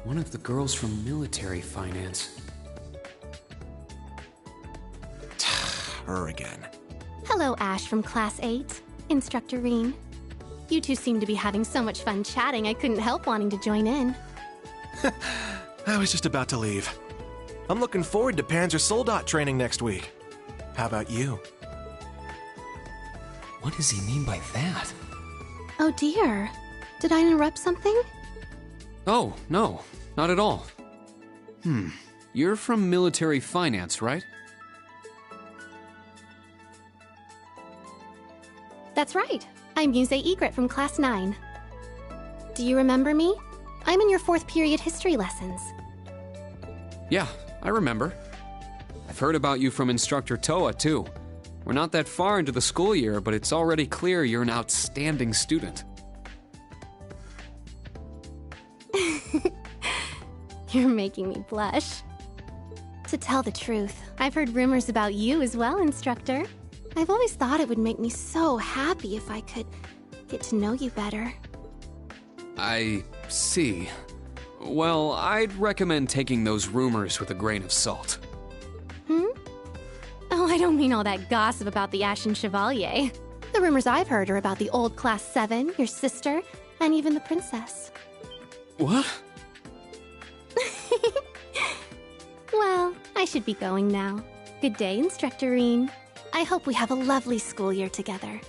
One of the girls from military finance. Her again. Hello, Ash from Class 8. Instructor Reen. You two seem to be having so much fun chatting, I couldn't help wanting to join in. I was just about to leave. I'm looking forward to Panzer Soldat training next week. How about you? What does he mean by that? Oh dear. Did I interrupt something? Oh, no, not at all. You're from military finance, right? That's right. I'm Muse Egret from Class 9. Do you remember me? I'm in your 4th period history lessons. Yeah, I remember. I've heard about you from Instructor Toa, too. We're not that far into the school year, but it's already clear you're an outstanding student. You're making me blush. To tell the truth, I've heard rumors about you as well, Instructor. I've always thought it would make me so happy if I could get to know you better. I see. Well, I'd recommend taking those rumors with a grain of salt. Oh, I don't mean all that gossip about the Ashen Chevalier. The rumors I've heard are about the old Class 7, your sister, and even the princess. What? Well, I should be going now. Good day, Instructor Reen. I hope we have a lovely school year together.